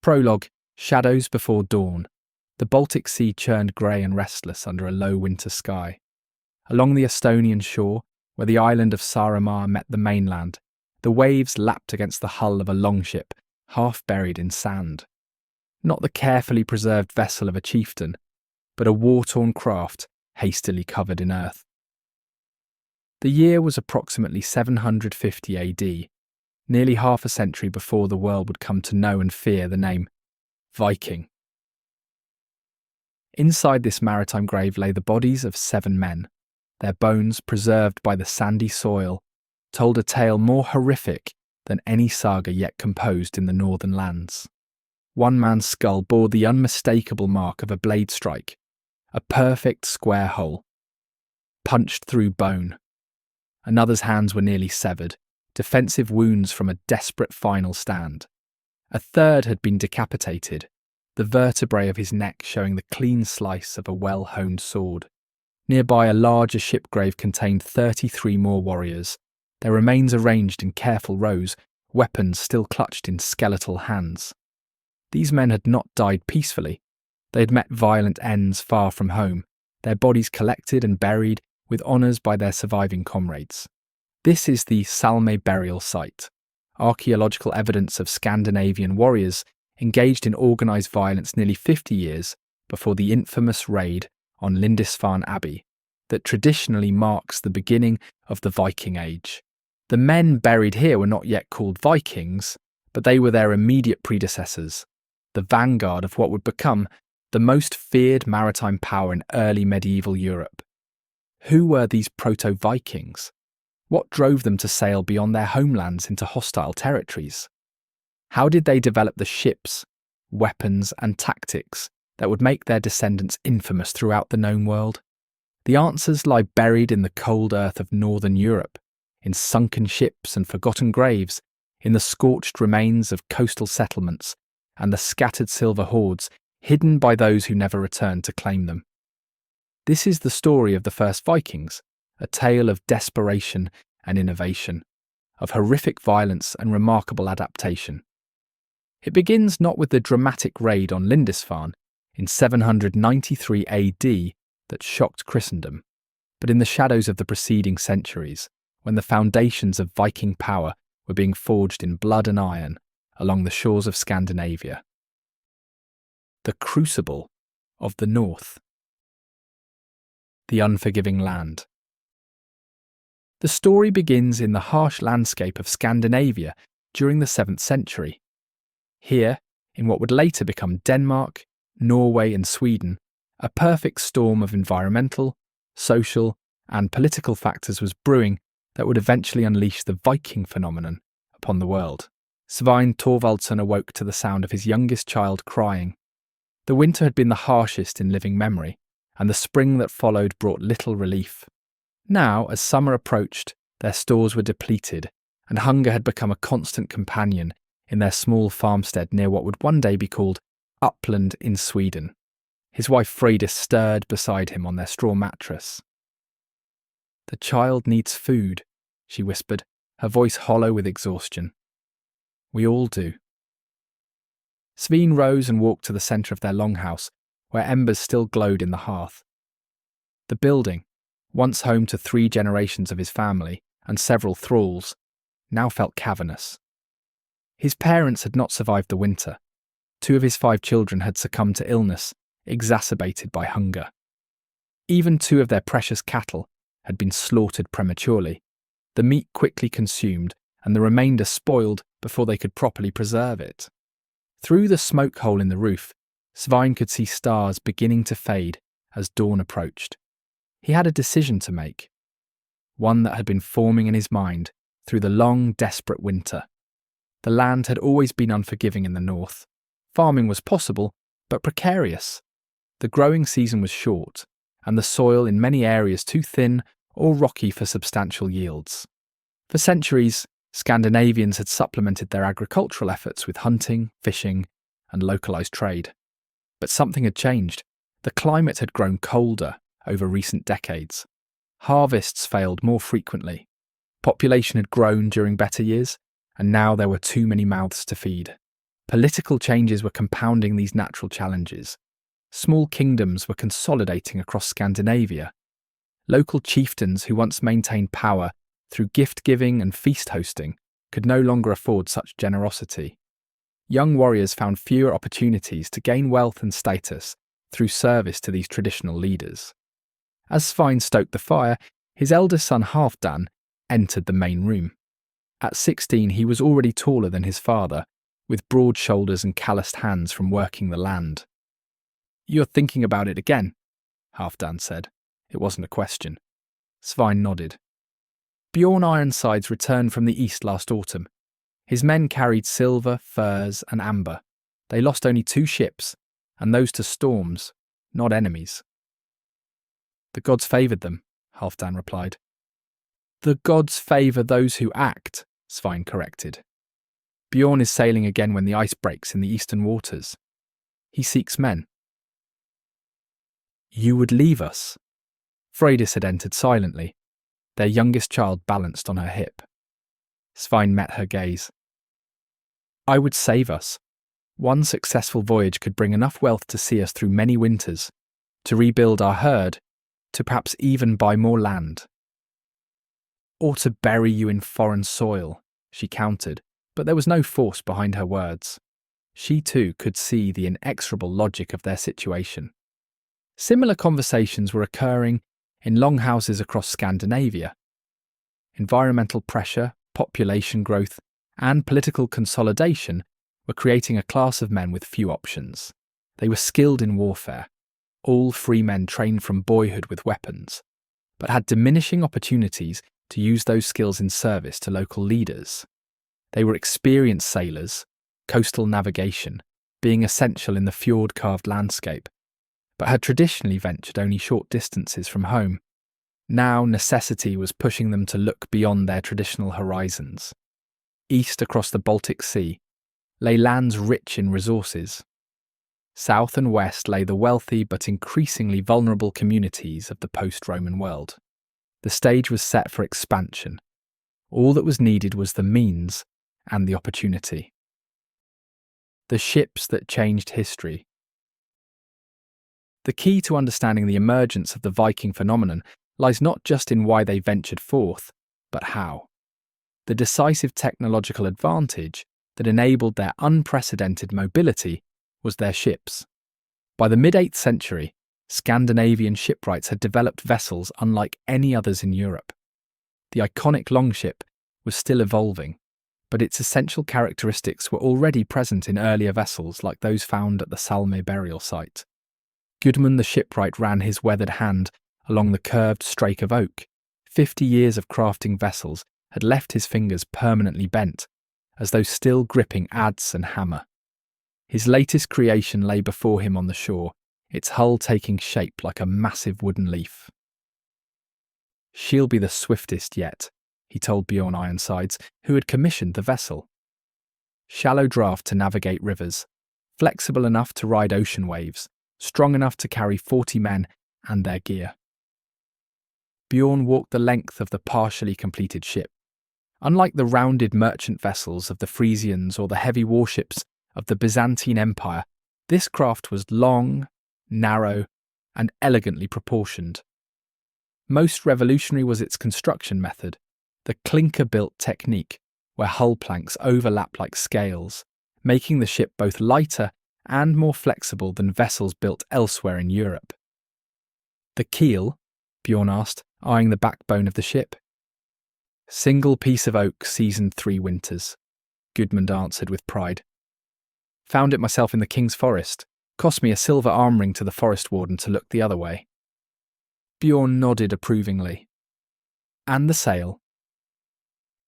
Prologue: Shadows before dawn. The Baltic Sea churned grey and restless under a low winter sky. Along the Estonian shore, where the island of Saaremaa met the mainland, the waves lapped against the hull of a longship, half buried in sand. Not the carefully preserved vessel of a chieftain, but a war-torn craft hastily covered in earth. The year was approximately 750 AD, nearly half a century before the world would come to know and fear the name Viking. Inside this maritime grave lay the bodies of 7 men. Their bones, preserved by the sandy soil, told a tale more horrific than any saga yet composed in the northern lands. One man's skull bore the unmistakable mark of a blade strike, a perfect square hole, punched through bone. Another's hands were nearly severed, defensive wounds from a desperate final stand. A third had been decapitated, the vertebrae of his neck showing the clean slice of a well-honed sword. Nearby, a larger ship grave contained 33 more warriors, their remains arranged in careful rows, weapons still clutched in skeletal hands. These men had not died peacefully. They had met violent ends far from home, their bodies collected and buried with honours by their surviving comrades. This is the Salme burial site, archaeological evidence of Scandinavian warriors engaged in organised violence nearly 50 years before the infamous raid on Lindisfarne Abbey that traditionally marks the beginning of the Viking Age. The men buried here were not yet called Vikings, but they were their immediate predecessors, the vanguard of what would become the most feared maritime power in early medieval Europe. Who were these proto-Vikings? What drove them to sail beyond their homelands into hostile territories? How did they develop the ships, weapons, and tactics that would make their descendants infamous throughout the known world? The answers lie buried in the cold earth of northern Europe, in sunken ships and forgotten graves, in the scorched remains of coastal settlements, and the scattered silver hoards hidden by those who never returned to claim them. This is the story of the first Vikings, a tale of desperation and innovation, of horrific violence and remarkable adaptation. It begins not with the dramatic raid on Lindisfarne in 793 AD that shocked Christendom, but in the shadows of the preceding centuries, when the foundations of Viking power were being forged in blood and iron along the shores of Scandinavia. The crucible of the North. The unforgiving land. The story begins in the harsh landscape of Scandinavia during the 7th century. Here, in what would later become Denmark, Norway and Sweden, a perfect storm of environmental, social and political factors was brewing that would eventually unleash the Viking phenomenon upon the world. Svein Thorvaldsson awoke to the sound of his youngest child crying. The winter had been the harshest in living memory, and the spring that followed brought little relief. Now, as summer approached, their stores were depleted, and hunger had become a constant companion in their small farmstead near what would one day be called Uppland in Sweden. His wife Freydis stirred beside him on their straw mattress. "The child needs food," she whispered, her voice hollow with exhaustion. "We all do." Svein rose and walked to the centre of their longhouse, where embers still glowed in the hearth. The building, once home to 3 generations of his family and several thralls, now felt cavernous. His parents had not survived the winter. 2 of his 5 children had succumbed to illness, exacerbated by hunger. Even 2 of their precious cattle had been slaughtered prematurely, the meat quickly consumed and the remainder spoiled before they could properly preserve it. Through the smoke hole in the roof, Svein could see stars beginning to fade as dawn approached. He had a decision to make, one that had been forming in his mind through the long, desperate winter. The land had always been unforgiving in the north. Farming was possible, but precarious. The growing season was short, and the soil in many areas too thin or rocky for substantial yields. For centuries, Scandinavians had supplemented their agricultural efforts with hunting, fishing, and localised trade. But something had changed. The climate had grown colder over recent decades. Harvests failed more frequently. Population had grown during better years, and now there were too many mouths to feed. Political changes were compounding these natural challenges. Small kingdoms were consolidating across Scandinavia. Local chieftains who once maintained power through gift-giving and feast-hosting could no longer afford such generosity. Young warriors found fewer opportunities to gain wealth and status through service to these traditional leaders. As Svein stoked the fire, his eldest son Halfdan entered the main room. At 16, he was already taller than his father, with broad shoulders and calloused hands from working the land. "You're thinking about it again," Halfdan said. It wasn't a question. Svein nodded. Bjorn Ironsides returned from the east last autumn. His men carried silver, furs, and amber. They lost only 2 ships, and those to storms, not enemies. "The gods favoured them," Halfdan replied. "The gods favour those who act," Svein corrected. "Bjorn is sailing again when the ice breaks in the eastern waters. He seeks men." "You would leave us?" Freydis had entered silently, their youngest child balanced on her hip. Svein met her gaze. "I would save us. One successful voyage could bring enough wealth to see us through many winters, to rebuild our herd, to perhaps even buy more land. Or to bury you in foreign soil," she countered, but there was no force behind her words. She too could see the inexorable logic of their situation. Similar conversations were occurring in longhouses across Scandinavia. Environmental pressure, population growth, and political consolidation were creating a class of men with few options. They were skilled in warfare, all free men trained from boyhood with weapons, but had diminishing opportunities to use those skills in service to local leaders. They were experienced sailors, coastal navigation being essential in the fjord-carved landscape, but had traditionally ventured only short distances from home. Now necessity was pushing them to look beyond their traditional horizons. East across the Baltic Sea lay lands rich in resources. South and west lay the wealthy but increasingly vulnerable communities of the post-Roman world. The stage was set for expansion. All that was needed was the means and the opportunity. The ships that changed history. The key to understanding the emergence of the Viking phenomenon lies not just in why they ventured forth, but how. The decisive technological advantage that enabled their unprecedented mobility was their ships. By the mid-8th century, Scandinavian shipwrights had developed vessels unlike any others in Europe. The iconic longship was still evolving, but its essential characteristics were already present in earlier vessels like those found at the Salme burial site. Gudmund the shipwright ran his weathered hand along the curved strake of oak. 50 years of crafting vessels had left his fingers permanently bent, as though still gripping adze and hammer. His latest creation lay before him on the shore, its hull taking shape like a massive wooden leaf. "She'll be the swiftest yet," he told Bjorn Ironsides, who had commissioned the vessel. Shallow draft to navigate rivers, flexible enough to ride ocean waves, strong enough to carry 40 men and their gear. Bjorn walked the length of the partially completed ship. Unlike the rounded merchant vessels of the Frisians or the heavy warships of the Byzantine Empire, this craft was long, narrow, and elegantly proportioned. Most revolutionary was its construction method, the clinker-built technique, where hull planks overlap like scales, making the ship both lighter and more flexible than vessels built elsewhere in Europe. "The keel?" Bjorn asked, eyeing the backbone of the ship. "Single piece of oak seasoned 3 winters," Gudmund answered with pride. "Found it myself in the King's Forest. Cost me a silver arm ring to the forest warden to look the other way." Bjorn nodded approvingly. "And the sail?"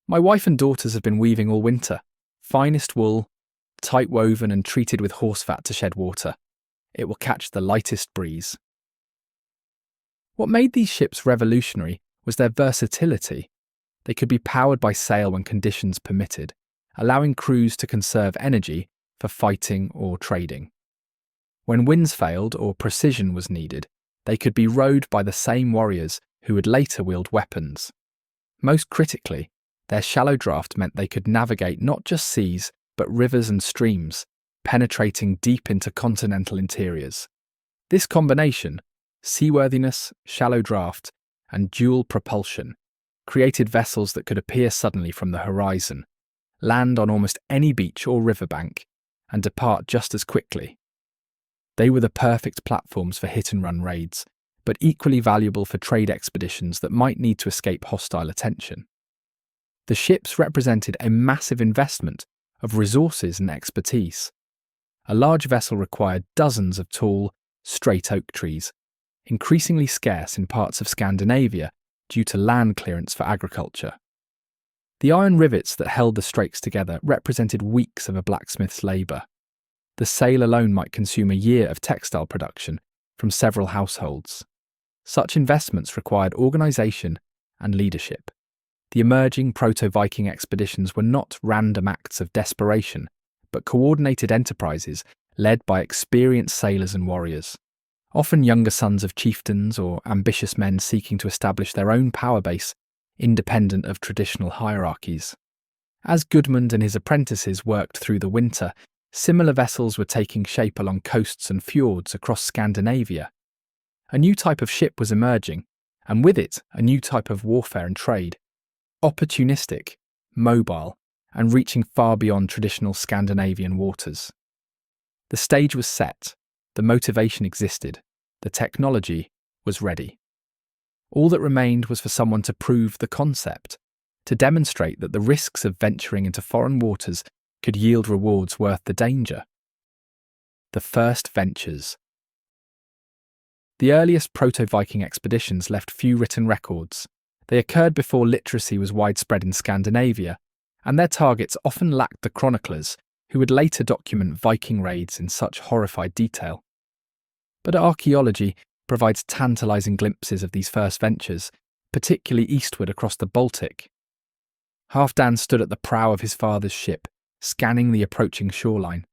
"My wife and daughters have been weaving all winter. Finest wool, tight woven and treated with horse fat to shed water. It will catch the lightest breeze." What made these ships revolutionary was their versatility. They could be powered by sail when conditions permitted, allowing crews to conserve energy for fighting or trading. When winds failed or precision was needed, they could be rowed by the same warriors who would later wield weapons. Most critically, their shallow draft meant they could navigate not just seas, but rivers and streams, penetrating deep into continental interiors. This combination, seaworthiness, shallow draft, and dual propulsion, created vessels that could appear suddenly from the horizon, land on almost any beach or riverbank, and depart just as quickly. They were the perfect platforms for hit-and-run raids, but equally valuable for trade expeditions that might need to escape hostile attention. The ships represented a massive investment of resources and expertise. A large vessel required dozens of tall, straight oak trees, increasingly scarce in parts of Scandinavia due to land clearance for agriculture. The iron rivets that held the strakes together represented weeks of a blacksmith's labour. The sail alone might consume a year of textile production from several households. Such investments required organisation and leadership. The emerging proto-Viking expeditions were not random acts of desperation, but coordinated enterprises led by experienced sailors and warriors, often younger sons of chieftains or ambitious men seeking to establish their own power base independent of traditional hierarchies. As Gudmund and his apprentices worked through the winter, similar vessels were taking shape along coasts and fjords across Scandinavia. A new type of ship was emerging, and with it, a new type of warfare and trade. Opportunistic, mobile, and reaching far beyond traditional Scandinavian waters. The stage was set, the motivation existed, the technology was ready. All that remained was for someone to prove the concept, to demonstrate that the risks of venturing into foreign waters could yield rewards worth the danger. The first ventures. The earliest proto-Viking expeditions left few written records. They occurred before literacy was widespread in Scandinavia, and their targets often lacked the chroniclers who would later document Viking raids in such horrified detail. But archaeology provides tantalising glimpses of these first ventures, particularly eastward across the Baltic. Halfdan stood at the prow of his father's ship, scanning the approaching shoreline.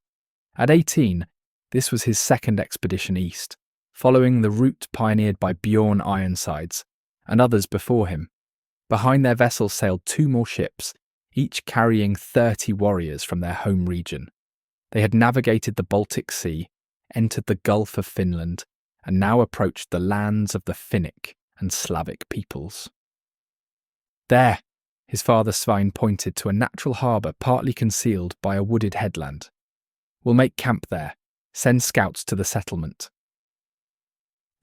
At 18, this was his second expedition east, following the route pioneered by Bjorn Ironsides and others before him. Behind their vessel sailed 2 more ships, each carrying 30 warriors from their home region. They had navigated the Baltic Sea, entered the Gulf of Finland, and now approached the lands of the Finnic and Slavic peoples. There, his father Svein pointed to a natural harbour partly concealed by a wooded headland. We'll make camp there, send scouts to the settlement.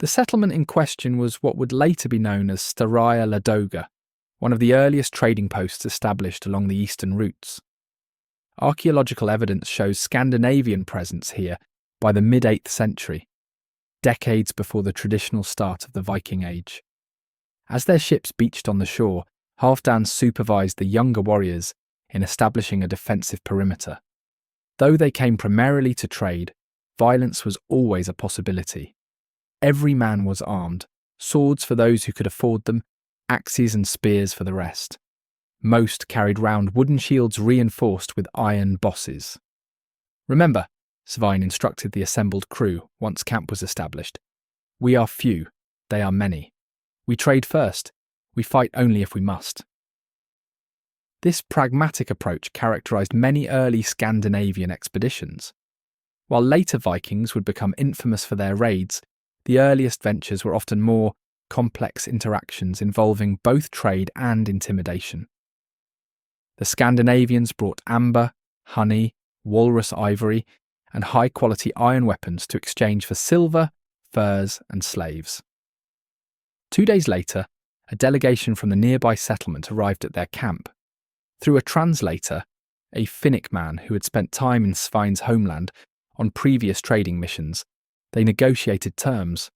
The settlement in question was what would later be known as Staraya Ladoga, one of the earliest trading posts established along the eastern routes. Archaeological evidence shows Scandinavian presence here by the mid-8th century, decades before the traditional start of the Viking Age. As their ships beached on the shore, Halfdan supervised the younger warriors in establishing a defensive perimeter. Though they came primarily to trade, violence was always a possibility. Every man was armed, swords for those who could afford them, axes and spears for the rest. Most carried round wooden shields reinforced with iron bosses. Remember, Svein instructed the assembled crew once camp was established, we are few, they are many. We trade first, we fight only if we must. This pragmatic approach characterised many early Scandinavian expeditions. While later Vikings would become infamous for their raids, the earliest ventures were often more complex interactions involving both trade and intimidation. The Scandinavians brought amber, honey, walrus ivory, and high-quality iron weapons to exchange for silver, furs, and slaves. 2 days later, a delegation from the nearby settlement arrived at their camp. Through a translator, a Finnic man who had spent time in Svein's homeland on previous trading missions, they negotiated terms.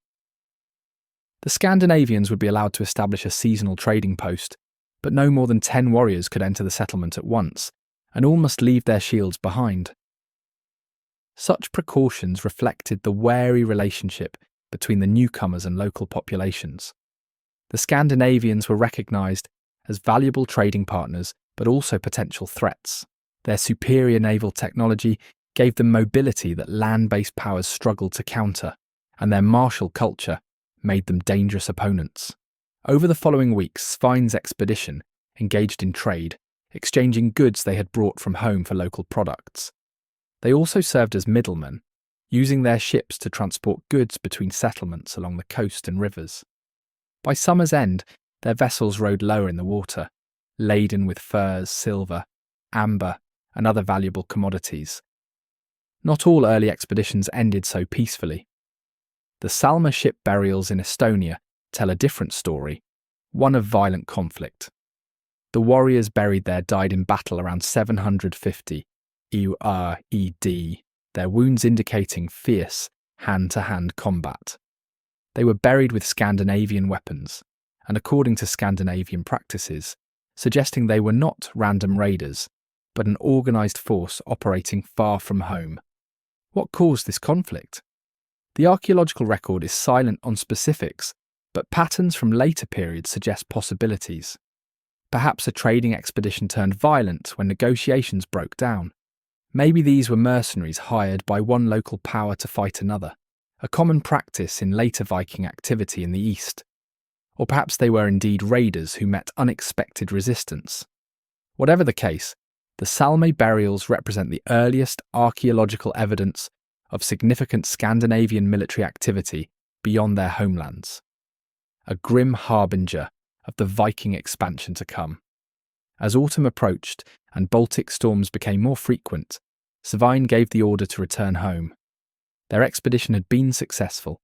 The Scandinavians would be allowed to establish a seasonal trading post, but no more than 10 warriors could enter the settlement at once, and all must leave their shields behind. Such precautions reflected the wary relationship between the newcomers and local populations. The Scandinavians were recognised as valuable trading partners, but also potential threats. Their superior naval technology gave them mobility that land-based powers struggled to counter, and their martial culture made them dangerous opponents. Over the following weeks, Svein's expedition engaged in trade, exchanging goods they had brought from home for local products. They also served as middlemen, using their ships to transport goods between settlements along the coast and rivers. By summer's end, their vessels rode lower in the water, laden with furs, silver, amber, and other valuable commodities. Not all early expeditions ended so peacefully. The Salme ship burials in Estonia tell a different story, one of violent conflict. The warriors buried there died in battle around 750 EUR-ED, their wounds indicating fierce, hand-to-hand combat. They were buried with Scandinavian weapons, and according to Scandinavian practices, suggesting they were not random raiders, but an organised force operating far from home. What caused this conflict? The archaeological record is silent on specifics, but patterns from later periods suggest possibilities. Perhaps a trading expedition turned violent when negotiations broke down. Maybe these were mercenaries hired by one local power to fight another, a common practice in later Viking activity in the East. Or perhaps they were indeed raiders who met unexpected resistance. Whatever the case, the Salme burials represent the earliest archaeological evidence of significant Scandinavian military activity beyond their homelands. A grim harbinger of the Viking expansion to come. As autumn approached and Baltic storms became more frequent, Svein gave the order to return home. Their expedition had been successful.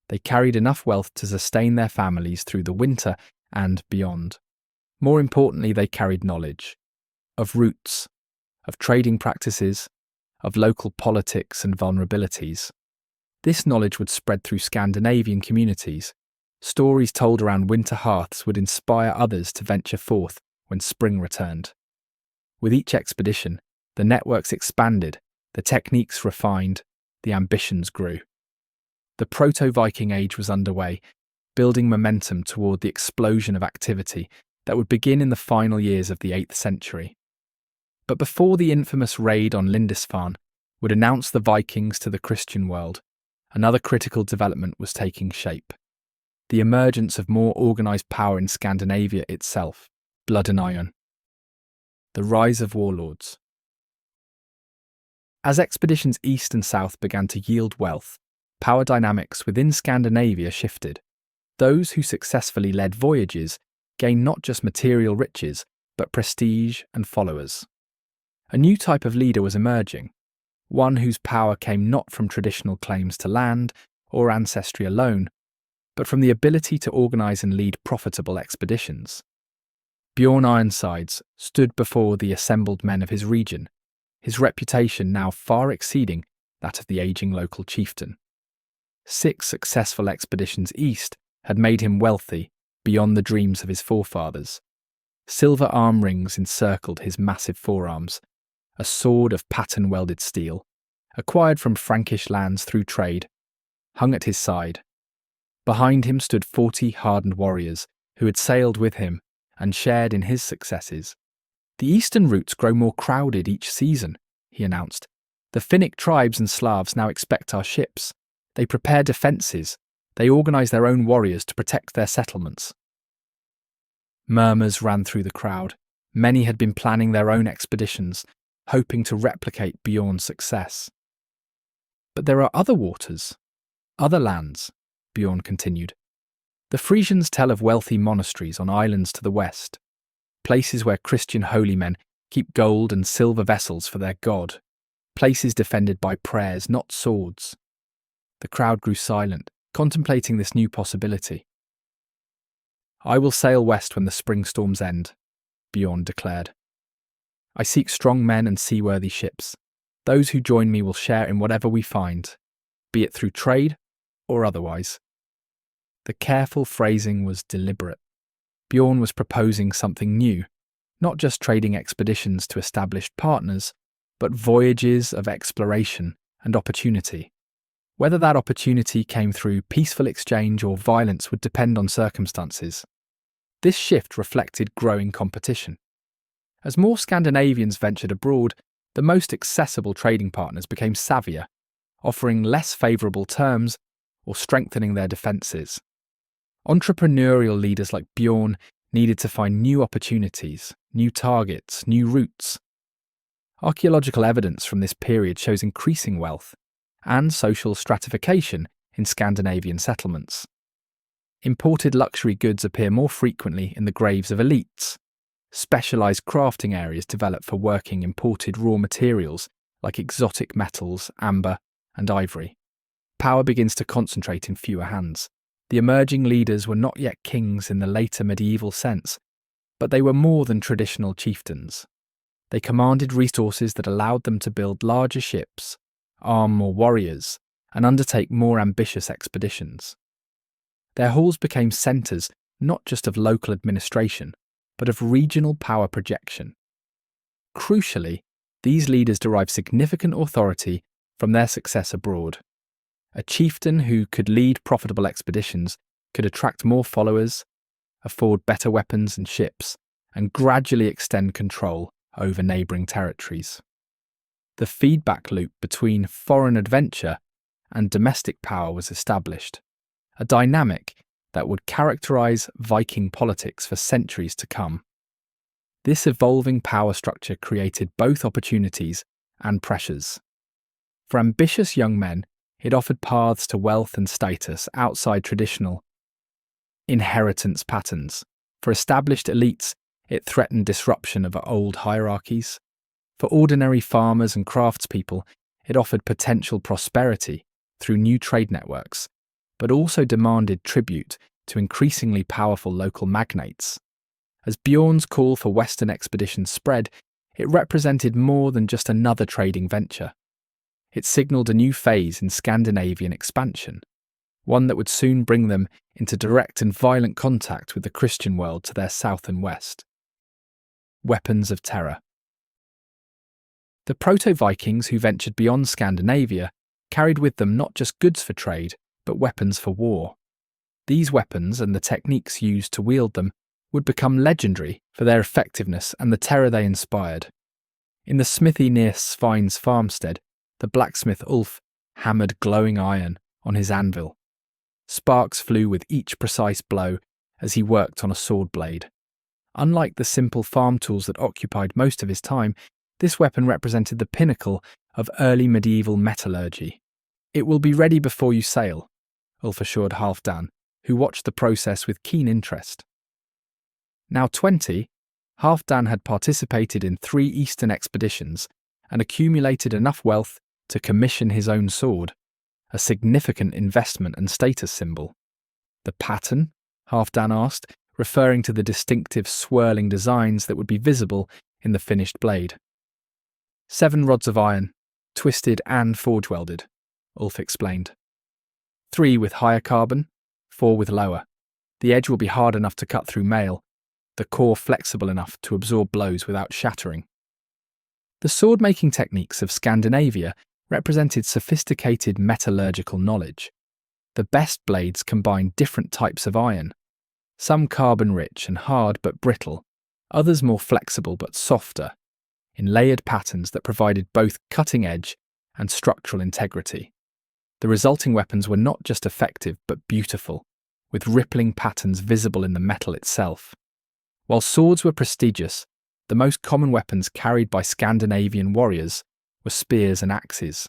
They carried enough wealth to sustain their families through the winter and beyond. More importantly, they carried knowledge of routes, of trading practices, of local politics and vulnerabilities. This knowledge would spread through Scandinavian communities. Stories told around winter hearths would inspire others to venture forth when spring returned. With each expedition, the networks expanded, the techniques refined, the ambitions grew. The proto-Viking age was underway, building momentum toward the explosion of activity that would begin in the final years of the 8th century. But before the infamous raid on Lindisfarne would announce the Vikings to the Christian world, another critical development was taking shape. The emergence of more organised power in Scandinavia itself, blood and iron. The rise of warlords. As expeditions east and south began to yield wealth, power dynamics within Scandinavia shifted. Those who successfully led voyages gained not just material riches, but prestige and followers. A new type of leader was emerging, one whose power came not from traditional claims to land or ancestry alone, but from the ability to organise and lead profitable expeditions. Bjorn Ironsides stood before the assembled men of his region, his reputation now far exceeding that of the ageing local chieftain. 6 successful expeditions east had made him wealthy beyond the dreams of his forefathers. Silver arm rings encircled his massive forearms, a sword of pattern-welded steel, acquired from Frankish lands through trade, hung at his side. Behind him stood 40 hardened warriors who had sailed with him and shared in his successes. "The eastern routes grow more crowded each season," he announced. "The Finnic tribes and Slavs now expect our ships. They prepare defences. They organise their own warriors to protect their settlements." Murmurs ran through the crowd. Many had been planning their own expeditions, hoping to replicate Bjorn's success. "But there are other waters, other lands," Bjorn continued. "The Frisians tell of wealthy monasteries on islands to the west, places where Christian holy men keep gold and silver vessels for their god, places defended by prayers, not swords." The crowd grew silent, contemplating this new possibility. "I will sail west when the spring storms end," Bjorn declared. "I seek strong men and seaworthy ships. Those who join me will share in whatever we find, be it through trade or otherwise." The careful phrasing was deliberate. Bjorn was proposing something new, not just trading expeditions to established partners, but voyages of exploration and opportunity. Whether that opportunity came through peaceful exchange or violence would depend on circumstances. This shift reflected growing competition. As more Scandinavians ventured abroad, the most accessible trading partners became savvier, offering less favourable terms or strengthening their defences. Entrepreneurial leaders like Bjorn needed to find new opportunities, new targets, new routes. Archaeological evidence from this period shows increasing wealth and social stratification in Scandinavian settlements. Imported luxury goods appear more frequently in the graves of elites. Specialised crafting areas develop for working imported raw materials like exotic metals, amber, and ivory. Power begins to concentrate in fewer hands. The emerging leaders were not yet kings in the later medieval sense, but they were more than traditional chieftains. They commanded resources that allowed them to build larger ships, arm more warriors, and undertake more ambitious expeditions. Their halls became centres not just of local administration, but of regional power projection. Crucially, these leaders derived significant authority from their success abroad. A chieftain who could lead profitable expeditions could attract more followers, afford better weapons and ships, and gradually extend control over neighbouring territories. The feedback loop between foreign adventure and domestic power was established, a dynamic that would characterise Viking politics for centuries to come. This evolving power structure created both opportunities and pressures. For ambitious young men, it offered paths to wealth and status outside traditional inheritance patterns. For established elites, it threatened disruption of old hierarchies. For ordinary farmers and craftspeople, it offered potential prosperity through new trade networks, but also demanded tribute to increasingly powerful local magnates. As Bjorn's call for Western expeditions spread, it represented more than just another trading venture. It signalled a new phase in Scandinavian expansion, one that would soon bring them into direct and violent contact with the Christian world to their south and west. Weapons of terror. The proto-Vikings who ventured beyond Scandinavia carried with them not just goods for trade, but weapons for war. These weapons and the techniques used to wield them would become legendary for their effectiveness and the terror they inspired. In the smithy near Svein's farmstead, the blacksmith Ulf hammered glowing iron on his anvil. Sparks flew with each precise blow as he worked on a sword blade. Unlike the simple farm tools that occupied most of his time, this weapon represented the pinnacle of early medieval metallurgy. "It will be ready before you sail," Ulf assured Halfdan, who watched the process with keen interest. Now 20, Halfdan had participated in 3 eastern expeditions and accumulated enough wealth to commission his own sword, a significant investment and status symbol. "The pattern?" Halfdan asked, referring to the distinctive swirling designs that would be visible in the finished blade. 7 rods of iron, twisted and forge-welded, Ulf explained. 3 with higher carbon, 4 with lower. The edge will be hard enough to cut through mail, the core flexible enough to absorb blows without shattering. The sword-making techniques of Scandinavia represented sophisticated metallurgical knowledge. The best blades combined different types of iron, some carbon-rich and hard but brittle, others more flexible but softer, in layered patterns that provided both cutting edge and structural integrity. The resulting weapons were not just effective but beautiful, with rippling patterns visible in the metal itself. While swords were prestigious, the most common weapons carried by Scandinavian warriors were spears and axes.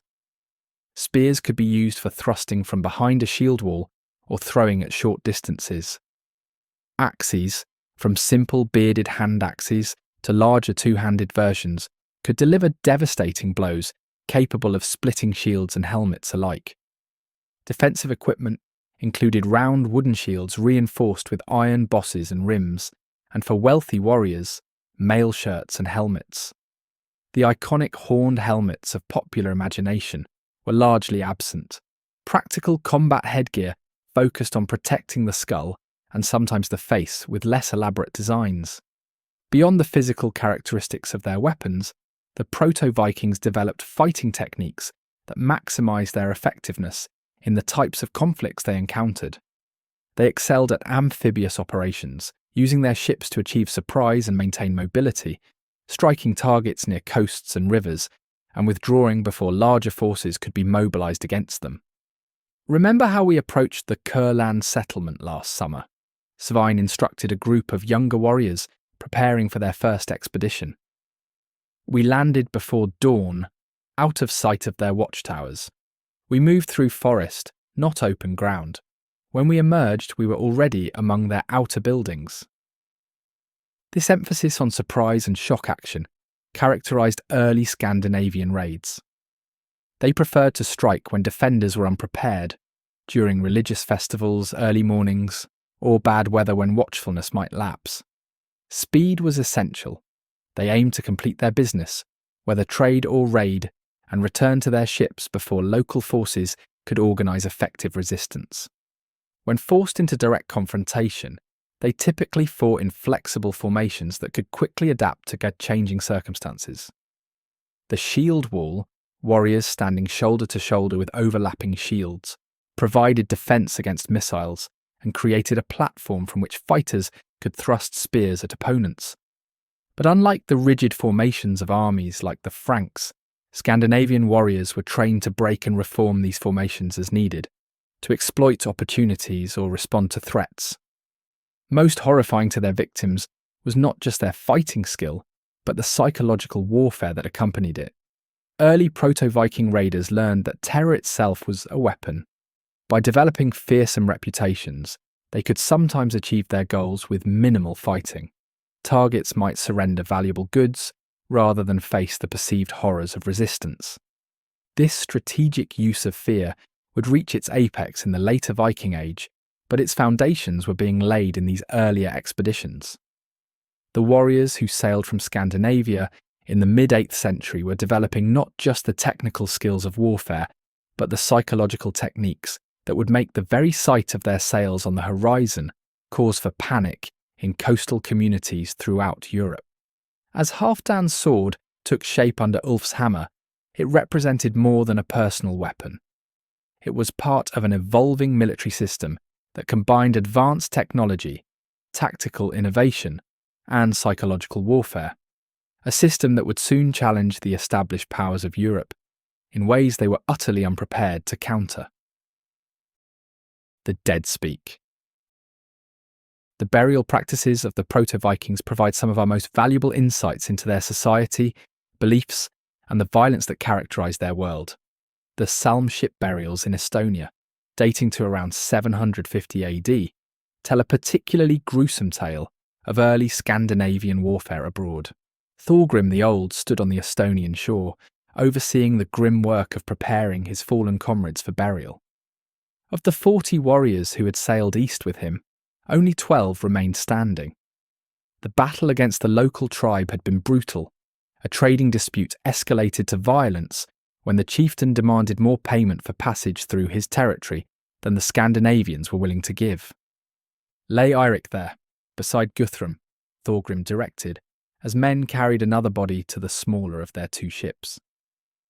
Spears could be used for thrusting from behind a shield wall or throwing at short distances. Axes, from simple bearded hand axes to larger two-handed versions, could deliver devastating blows capable of splitting shields and helmets alike. Defensive equipment included round wooden shields reinforced with iron bosses and rims, and for wealthy warriors, mail shirts and helmets. The iconic horned helmets of popular imagination were largely absent. Practical combat headgear focused on protecting the skull and sometimes the face with less elaborate designs. Beyond the physical characteristics of their weapons, the proto-Vikings developed fighting techniques that maximised their effectiveness in the types of conflicts they encountered. They excelled at amphibious operations, using their ships to achieve surprise and maintain mobility, striking targets near coasts and rivers, and withdrawing before larger forces could be mobilised against them. Remember how we approached the Kurland settlement last summer? Svein instructed a group of younger warriors preparing for their first expedition. We landed before dawn, out of sight of their watchtowers. We moved through forest, not open ground. When we emerged, we were already among their outer buildings. This emphasis on surprise and shock action characterised early Scandinavian raids. They preferred to strike when defenders were unprepared, during religious festivals, early mornings, or bad weather when watchfulness might lapse. Speed was essential. They aimed to complete their business, whether trade or raid, and return to their ships before local forces could organise effective resistance. When forced into direct confrontation, they typically fought in flexible formations that could quickly adapt to changing circumstances. The shield wall, warriors standing shoulder to shoulder with overlapping shields, provided defence against missiles and created a platform from which fighters could thrust spears at opponents. But unlike the rigid formations of armies like the Franks, Scandinavian warriors were trained to break and reform these formations as needed, to exploit opportunities or respond to threats. Most horrifying to their victims was not just their fighting skill, but the psychological warfare that accompanied it. Early proto-Viking raiders learned that terror itself was a weapon. By developing fearsome reputations, they could sometimes achieve their goals with minimal fighting. Targets might surrender valuable goods rather than face the perceived horrors of resistance. This strategic use of fear would reach its apex in the later Viking Age, but its foundations were being laid in these earlier expeditions. The warriors who sailed from Scandinavia in the mid-8th century were developing not just the technical skills of warfare, but the psychological techniques that would make the very sight of their sails on the horizon cause for panic in coastal communities throughout Europe. As Halfdan's sword took shape under Ulf's hammer, it represented more than a personal weapon. It was part of an evolving military system that combined advanced technology, tactical innovation, and psychological warfare, a system that would soon challenge the established powers of Europe in ways they were utterly unprepared to counter. The dead speak. The burial practices of the proto-Vikings provide some of our most valuable insights into their society, beliefs, and the violence that characterised their world. The Salme ship burials in Estonia, dating to around 750 AD, tell a particularly gruesome tale of early Scandinavian warfare abroad. Thorgrim the Old stood on the Estonian shore, overseeing the grim work of preparing his fallen comrades for burial. Of the 40 warriors who had sailed east with him, only 12 remained standing. The battle against the local tribe had been brutal. A trading dispute escalated to violence when the chieftain demanded more payment for passage through his territory than the Scandinavians were willing to give. "Lay Eirik there, beside Guthrum," Thorgrim directed, as men carried another body to the smaller of their 2 ships.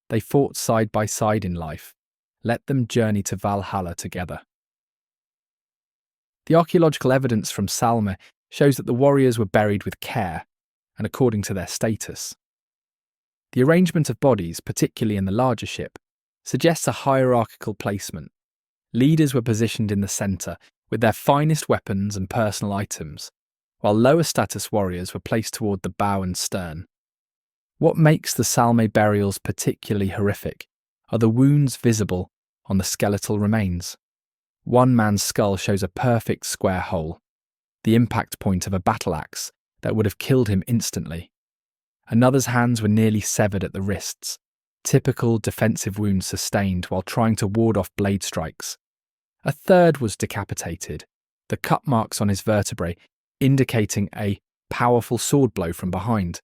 They fought side by side in life. Let them journey to Valhalla together. The archaeological evidence from Salme shows that the warriors were buried with care and according to their status. The arrangement of bodies, particularly in the larger ship, suggests a hierarchical placement. Leaders were positioned in the centre with their finest weapons and personal items, while lower status warriors were placed toward the bow and stern. What makes the Salme burials particularly horrific are the wounds visible on the skeletal remains. One man's skull shows a perfect square hole, the impact point of a battle axe that would have killed him instantly. Another's hands were nearly severed at the wrists, typical defensive wounds sustained while trying to ward off blade strikes. A third was decapitated, the cut marks on his vertebrae indicating a powerful sword blow from behind.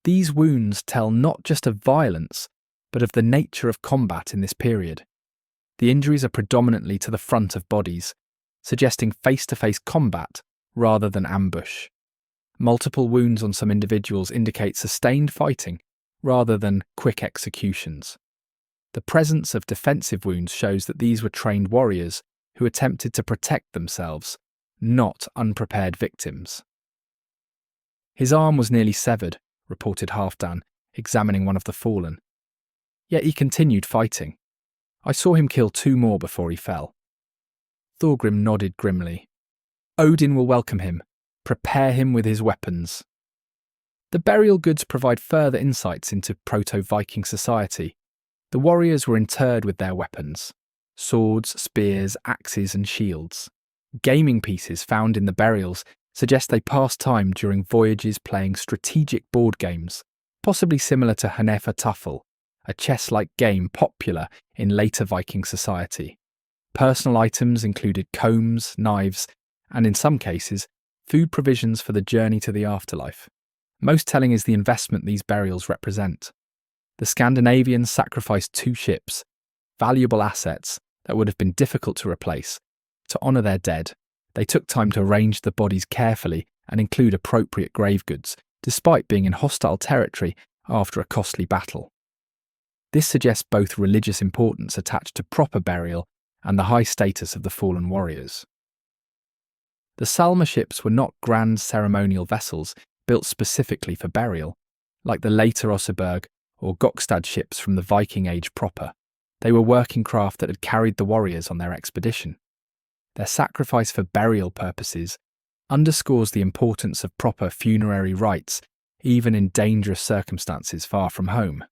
These wounds tell not just of violence, but of the nature of combat in this period. The injuries are predominantly to the front of bodies, suggesting face-to-face combat rather than ambush. Multiple wounds on some individuals indicate sustained fighting rather than quick executions. The presence of defensive wounds shows that these were trained warriors who attempted to protect themselves, not unprepared victims. "His arm was nearly severed," reported Halfdan, examining one of the fallen. "Yet he continued fighting. I saw him kill 2 more before he fell." Thorgrim nodded grimly. "Odin will welcome him. Prepare him with his weapons." The burial goods provide further insights into proto-Viking society. The warriors were interred with their weapons: swords, spears, axes, and shields. Gaming pieces found in the burials suggest they passed time during voyages playing strategic board games, possibly similar to Hanefa Tuffle, a chess-like game popular in later Viking society. Personal items included combs, knives, and in some cases, food provisions for the journey to the afterlife. Most telling is the investment these burials represent. The Scandinavians sacrificed 2 ships, valuable assets that would have been difficult to replace. To honour their dead, they took time to arrange the bodies carefully and include appropriate grave goods, despite being in hostile territory after a costly battle. This suggests both religious importance attached to proper burial and the high status of the fallen warriors. The Salme ships were not grand ceremonial vessels built specifically for burial, like the later Oseberg or Gokstad ships from the Viking Age proper. They were working craft that had carried the warriors on their expedition. Their sacrifice for burial purposes underscores the importance of proper funerary rites, even in dangerous circumstances far from home.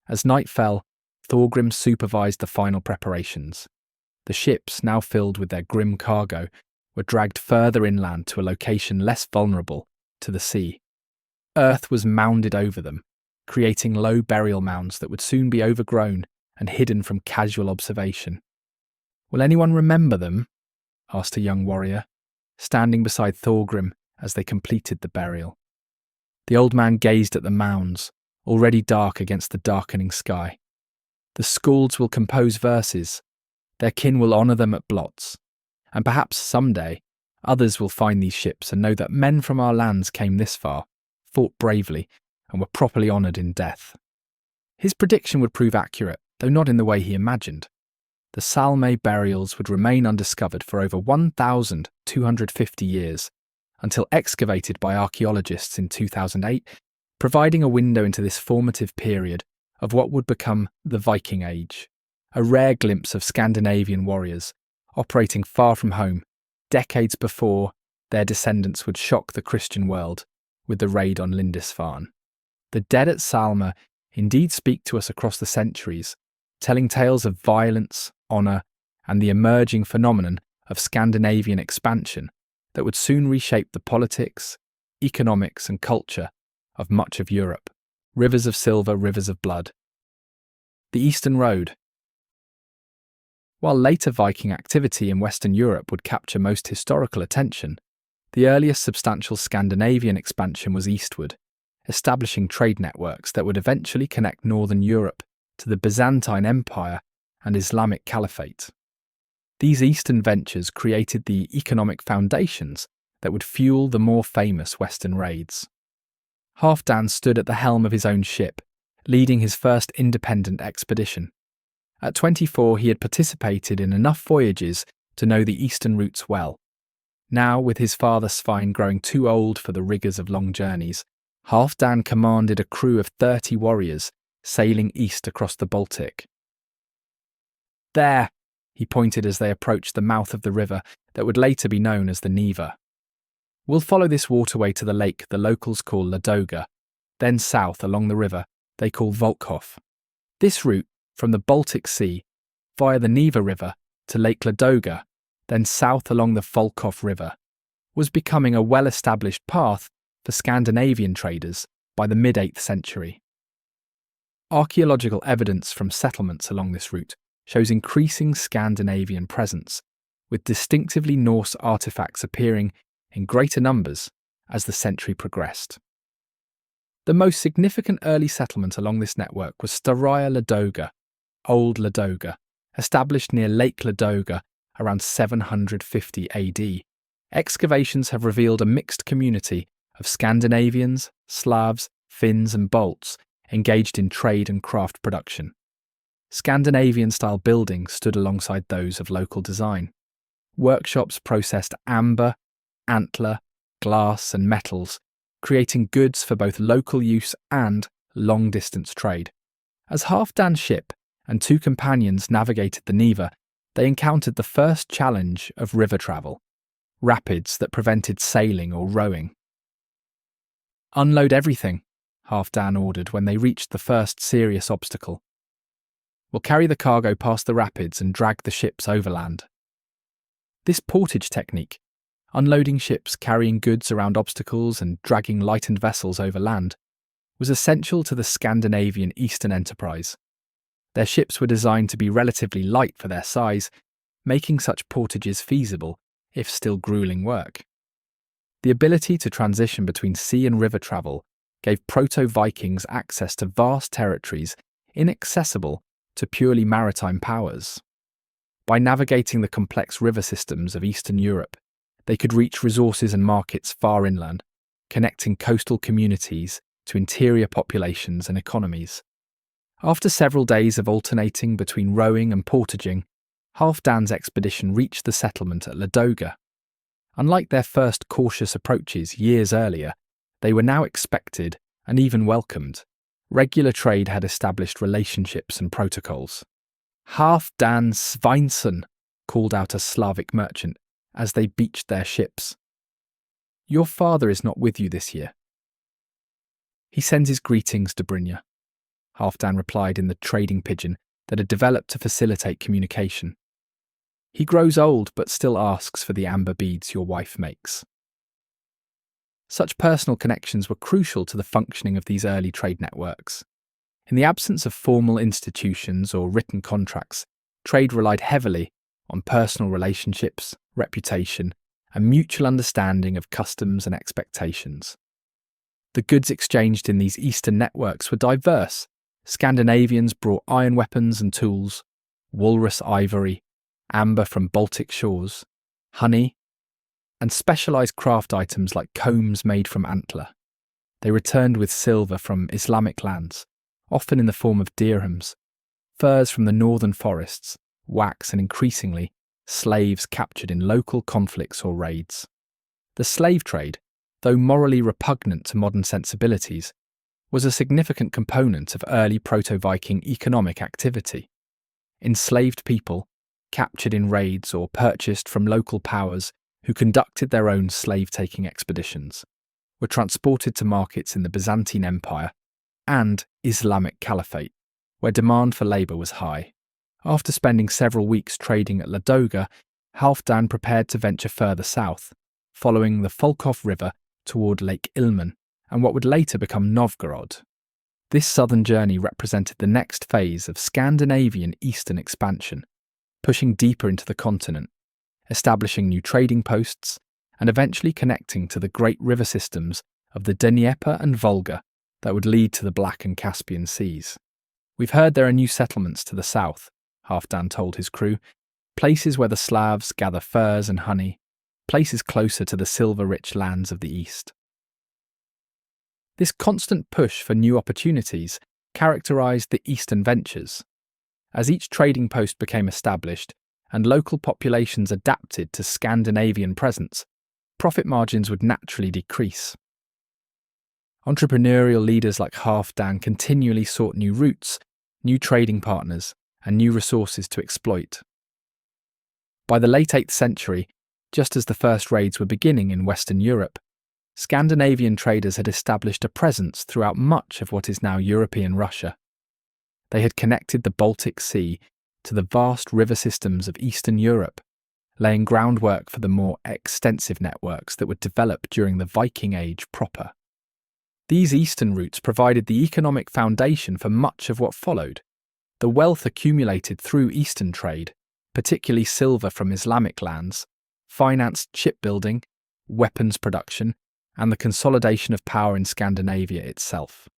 As night fell, Thorgrim supervised the final preparations. The ships, now filled with their grim cargo, were dragged further inland to a location less vulnerable to the sea. Earth was mounded over them, creating low burial mounds that would soon be overgrown and hidden from casual observation. "Will anyone remember them?" asked a young warrior, standing beside Thorgrim as they completed the burial. The old man gazed at the mounds, already dark against the darkening sky. "The skalds will compose verses. Their kin will honour them at blots. And perhaps someday, others will find these ships and know that men from our lands came this far, fought bravely, and were properly honoured in death." His prediction would prove accurate, though not in the way he imagined. The Salme burials would remain undiscovered for over 1,250 years, until excavated by archaeologists in 2008, providing a window into this formative period of what would become the Viking Age, a rare glimpse of Scandinavian warriors operating far from home, decades before their descendants would shock the Christian world with the raid on Lindisfarne. The dead at Salme indeed speak to us across the centuries, telling tales of violence, honour, and the emerging phenomenon of Scandinavian expansion that would soon reshape the politics, economics, and culture of much of Europe. Rivers of silver, rivers of blood. The Eastern Road. While later Viking activity in Western Europe would capture most historical attention, the earliest substantial Scandinavian expansion was eastward, establishing trade networks that would eventually connect northern Europe to the Byzantine Empire and Islamic Caliphate. These eastern ventures created the economic foundations that would fuel the more famous Western raids. Halfdan stood at the helm of his own ship, leading his first independent expedition. At 24, he had participated in enough voyages to know the eastern routes well. Now, with his father Svein growing too old for the rigours of long journeys, Halfdan commanded a crew of 30 warriors sailing east across the Baltic. "There," he pointed as they approached the mouth of the river that would later be known as the Neva. "We'll follow this waterway to the lake the locals call Ladoga, then south along the river they call Volkhof. This route, from the Baltic Sea, via the Neva River to Lake Ladoga, then south along the Volkhof River, was becoming a well-established path for Scandinavian traders by the mid-8th century. Archaeological evidence from settlements along this route shows increasing Scandinavian presence, with distinctively Norse artefacts appearing in greater numbers as the century progressed. The most significant early settlement along this network was Staraya Ladoga, Old Ladoga, established near Lake Ladoga around 750 AD. Excavations have revealed a mixed community of Scandinavians, Slavs, Finns and Balts engaged in trade and craft production. Scandinavian-style buildings stood alongside those of local design. Workshops processed amber, antler, glass and metals, creating goods for both local use and long-distance trade. As Halfdan's ship and 2 companions navigated the Neva, they encountered the first challenge of river travel: rapids that prevented sailing or rowing. "Unload everything," Halfdan ordered when they reached the first serious obstacle. "We'll carry the cargo past the rapids and drag the ships overland." This portage technique, unloading ships carrying goods around obstacles and dragging lightened vessels over land, was essential to the Scandinavian Eastern enterprise. Their ships were designed to be relatively light for their size, making such portages feasible, if still grueling work. The ability to transition between sea and river travel gave proto-Vikings access to vast territories inaccessible to purely maritime powers. By navigating the complex river systems of Eastern Europe, they could reach resources and markets far inland, connecting coastal communities to interior populations and economies. After several days of alternating between rowing and portaging, Halfdan's expedition reached the settlement at Ladoga. Unlike their first cautious approaches years earlier, they were now expected and even welcomed. Regular trade had established relationships and protocols. "Halfdan Sveinsson," called out a Slavic merchant as they beached their ships. "Your father is not with you this year." "He sends his greetings to Brynja," Halfdan replied in the trading pidgin that had developed to facilitate communication. "He grows old but still asks for the amber beads your wife makes." Such personal connections were crucial to the functioning of these early trade networks. In the absence of formal institutions or written contracts, trade relied heavily on personal relationships, reputation, and mutual understanding of customs and expectations. The goods exchanged in these Eastern networks were diverse. Scandinavians brought iron weapons and tools, walrus ivory, amber from Baltic shores, honey, and specialized craft items like combs made from antler. They returned with silver from Islamic lands, often in the form of dirhams, furs from the northern forests, wax, and increasingly, slaves captured in local conflicts or raids. The slave trade, though morally repugnant to modern sensibilities, was a significant component of early proto-Viking economic activity. Enslaved people, captured in raids or purchased from local powers who conducted their own slave-taking expeditions, were transported to markets in the Byzantine Empire and Islamic Caliphate, where demand for labour was high. After spending several weeks trading at Ladoga, Halfdan prepared to venture further south, following the Folkov River toward Lake Ilmen and what would later become Novgorod. This southern journey represented the next phase of Scandinavian eastern expansion, pushing deeper into the continent, establishing new trading posts, and eventually connecting to the great river systems of the Dnieper and Volga that would lead to the Black and Caspian Seas. "We've heard there are new settlements to the south," Halfdan told his crew, "places where the Slavs gather furs and honey, places closer to the silver-rich lands of the east." This constant push for new opportunities characterized the eastern ventures. As each trading post became established and local populations adapted to Scandinavian presence, profit margins would naturally decrease. Entrepreneurial leaders like Halfdan continually sought new routes, new trading partners, and new resources to exploit. By the late 8th century, just as the first raids were beginning in Western Europe, Scandinavian traders had established a presence throughout much of what is now European Russia. They had connected the Baltic Sea to the vast river systems of Eastern Europe, laying groundwork for the more extensive networks that would develop during the Viking Age proper. These eastern routes provided the economic foundation for much of what followed. The wealth accumulated through eastern trade, particularly silver from Islamic lands, financed shipbuilding, weapons production, and the consolidation of power in Scandinavia itself.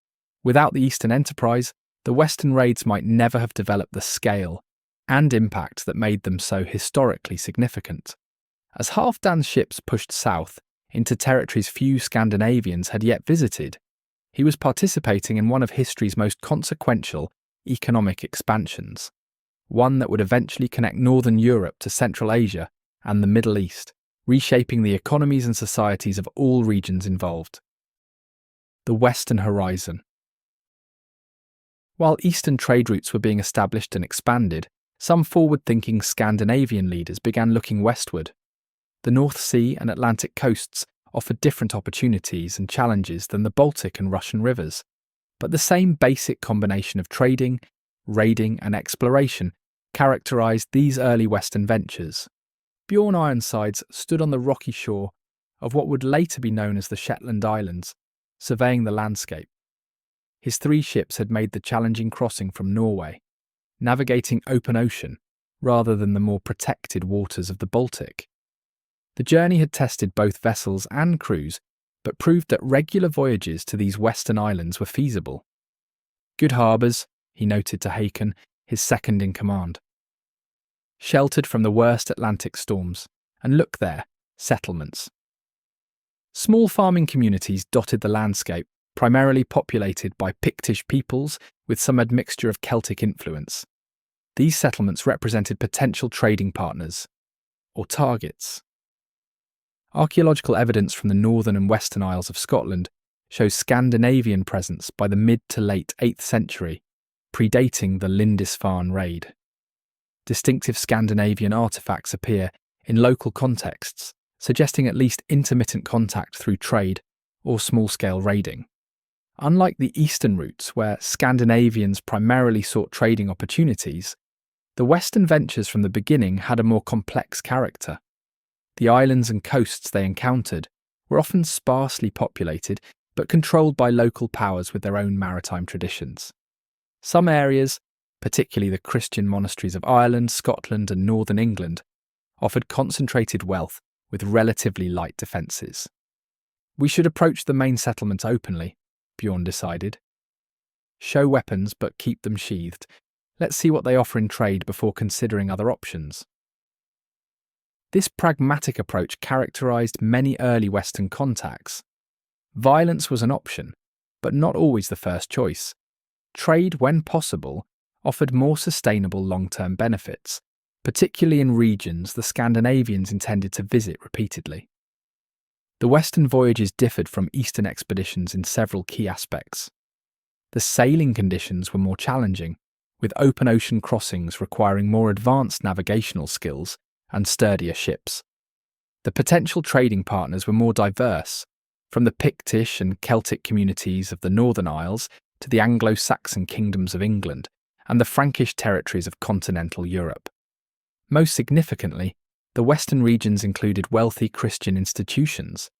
Without the Eastern enterprise, the Western raids might never have developed the scale and impact that made them so historically significant. As Halfdan's ships pushed south into territories few Scandinavians had yet visited, he was participating in one of history's most consequential economic expansions, one that would eventually connect Northern Europe to Central Asia and the Middle East, reshaping the economies and societies of all regions involved. The Western Horizon. While Eastern trade routes were being established and expanded, some forward-thinking Scandinavian leaders began looking westward. The North Sea and Atlantic coasts offered different opportunities and challenges than the Baltic and Russian rivers, but the same basic combination of trading, raiding, and exploration characterized these early Western ventures. Bjorn Ironsides stood on the rocky shore of what would later be known as the Shetland Islands, surveying the landscape. His 3 ships had made the challenging crossing from Norway, navigating open ocean rather than the more protected waters of the Baltic. The journey had tested both vessels and crews, but proved that regular voyages to these western islands were feasible. Good harbours, he noted to Haakon, his second in command. Sheltered from the worst Atlantic storms, and look there, settlements. Small farming communities dotted the landscape, primarily populated by Pictish peoples with some admixture of Celtic influence. These settlements represented potential trading partners, or targets. Archaeological evidence from the northern and western Isles of Scotland shows Scandinavian presence by the mid to late 8th century, predating the Lindisfarne raid. Distinctive Scandinavian artefacts appear in local contexts, suggesting at least intermittent contact through trade or small-scale raiding. Unlike the eastern routes, where Scandinavians primarily sought trading opportunities, the western ventures from the beginning had a more complex character. The islands and coasts they encountered were often sparsely populated, but controlled by local powers with their own maritime traditions. Some areas, particularly the Christian monasteries of Ireland, Scotland, and northern England, offered concentrated wealth with relatively light defences. We should approach the main settlement openly, Bjorn decided. Show weapons, but keep them sheathed. Let's see what they offer in trade before considering other options. This pragmatic approach characterised many early Western contacts. Violence was an option, but not always the first choice. Trade, when possible, offered more sustainable long-term benefits, particularly in regions the Scandinavians intended to visit repeatedly. The Western voyages differed from Eastern expeditions in several key aspects. The sailing conditions were more challenging, with open ocean crossings requiring more advanced navigational skills and sturdier ships. The potential trading partners were more diverse, from the Pictish and Celtic communities of the Northern Isles to the Anglo-Saxon kingdoms of England and the Frankish territories of continental Europe. Most significantly, the western regions included wealthy Christian institutions,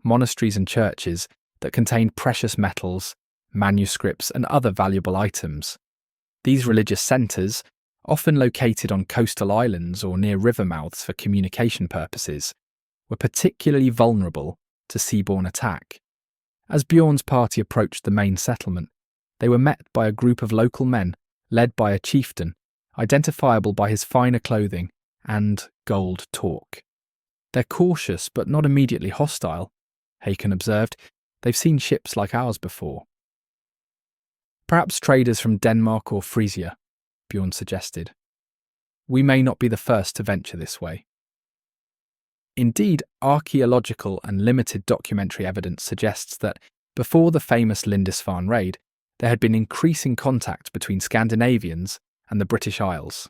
monasteries and churches that contained precious metals, manuscripts, and other valuable items. These religious centres, often located on coastal islands or near river mouths for communication purposes, were particularly vulnerable to seaborne attack. As Bjorn's party approached the main settlement, they were met by a group of local men led by a chieftain, identifiable by his finer clothing and gold talk. They're cautious but not immediately hostile, Haakon observed. They've seen ships like ours before. Perhaps traders from Denmark or Frisia, Bjorn suggested. We may not be the first to venture this way. Indeed, archaeological and limited documentary evidence suggests that before the famous Lindisfarne raid, there had been increasing contact between Scandinavians and the British Isles.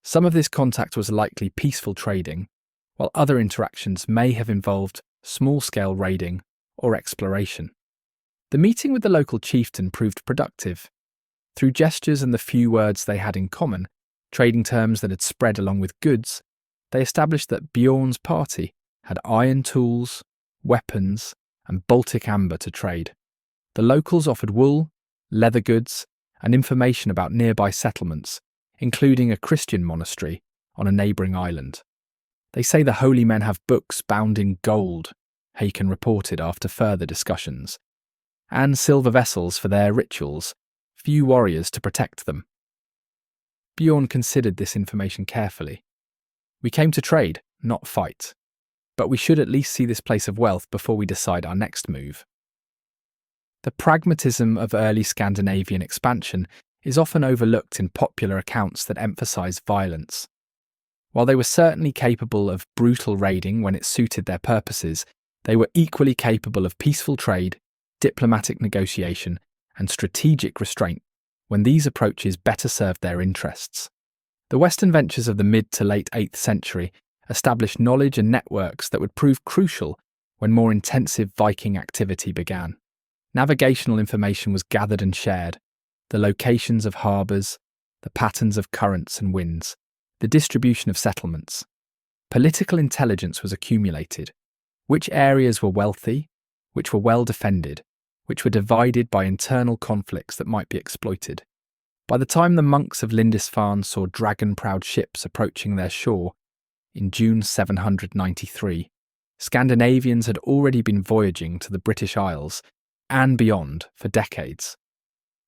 Some of this contact was likely peaceful trading, while other interactions may have involved small-scale raiding or exploration. The meeting with the local chieftain proved productive. Through gestures and the few words they had in common, trading terms that had spread along with goods, they established that Bjorn's party had iron tools, weapons, and Baltic amber to trade. The locals offered wool, leather goods, and information about nearby settlements, including a Christian monastery on a neighbouring island. They say the holy men have books bound in gold, Haakon reported after further discussions, and silver vessels for their rituals, few warriors to protect them. Bjorn considered this information carefully. We came to trade, not fight, but we should at least see this place of wealth before we decide our next move. The pragmatism of early Scandinavian expansion is often overlooked in popular accounts that emphasise violence. While they were certainly capable of brutal raiding when it suited their purposes, they were equally capable of peaceful trade, diplomatic negotiation, and strategic restraint when these approaches better served their interests. The Western ventures of the mid to late 8th century established knowledge and networks that would prove crucial when more intensive Viking activity began. Navigational information was gathered and shared: the locations of harbours, the patterns of currents and winds, the distribution of settlements. Political intelligence was accumulated: which areas were wealthy, which were well defended, which were divided by internal conflicts that might be exploited. By the time the monks of Lindisfarne saw dragon-prowed ships approaching their shore in June 793, Scandinavians had already been voyaging to the British Isles and beyond for decades.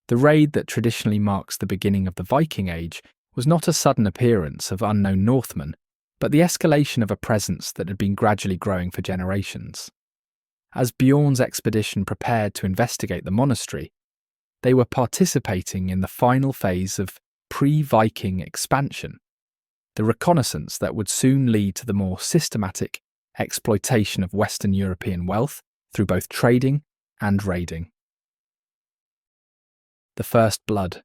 The raid that traditionally marks the beginning of the Viking Age was not a sudden appearance of unknown Northmen, but the escalation of a presence that had been gradually growing for generations. As Bjorn's expedition prepared to investigate the monastery, they were participating in the final phase of pre-Viking expansion, the reconnaissance that would soon lead to the more systematic exploitation of Western European wealth through both trading and raiding. The First Blood.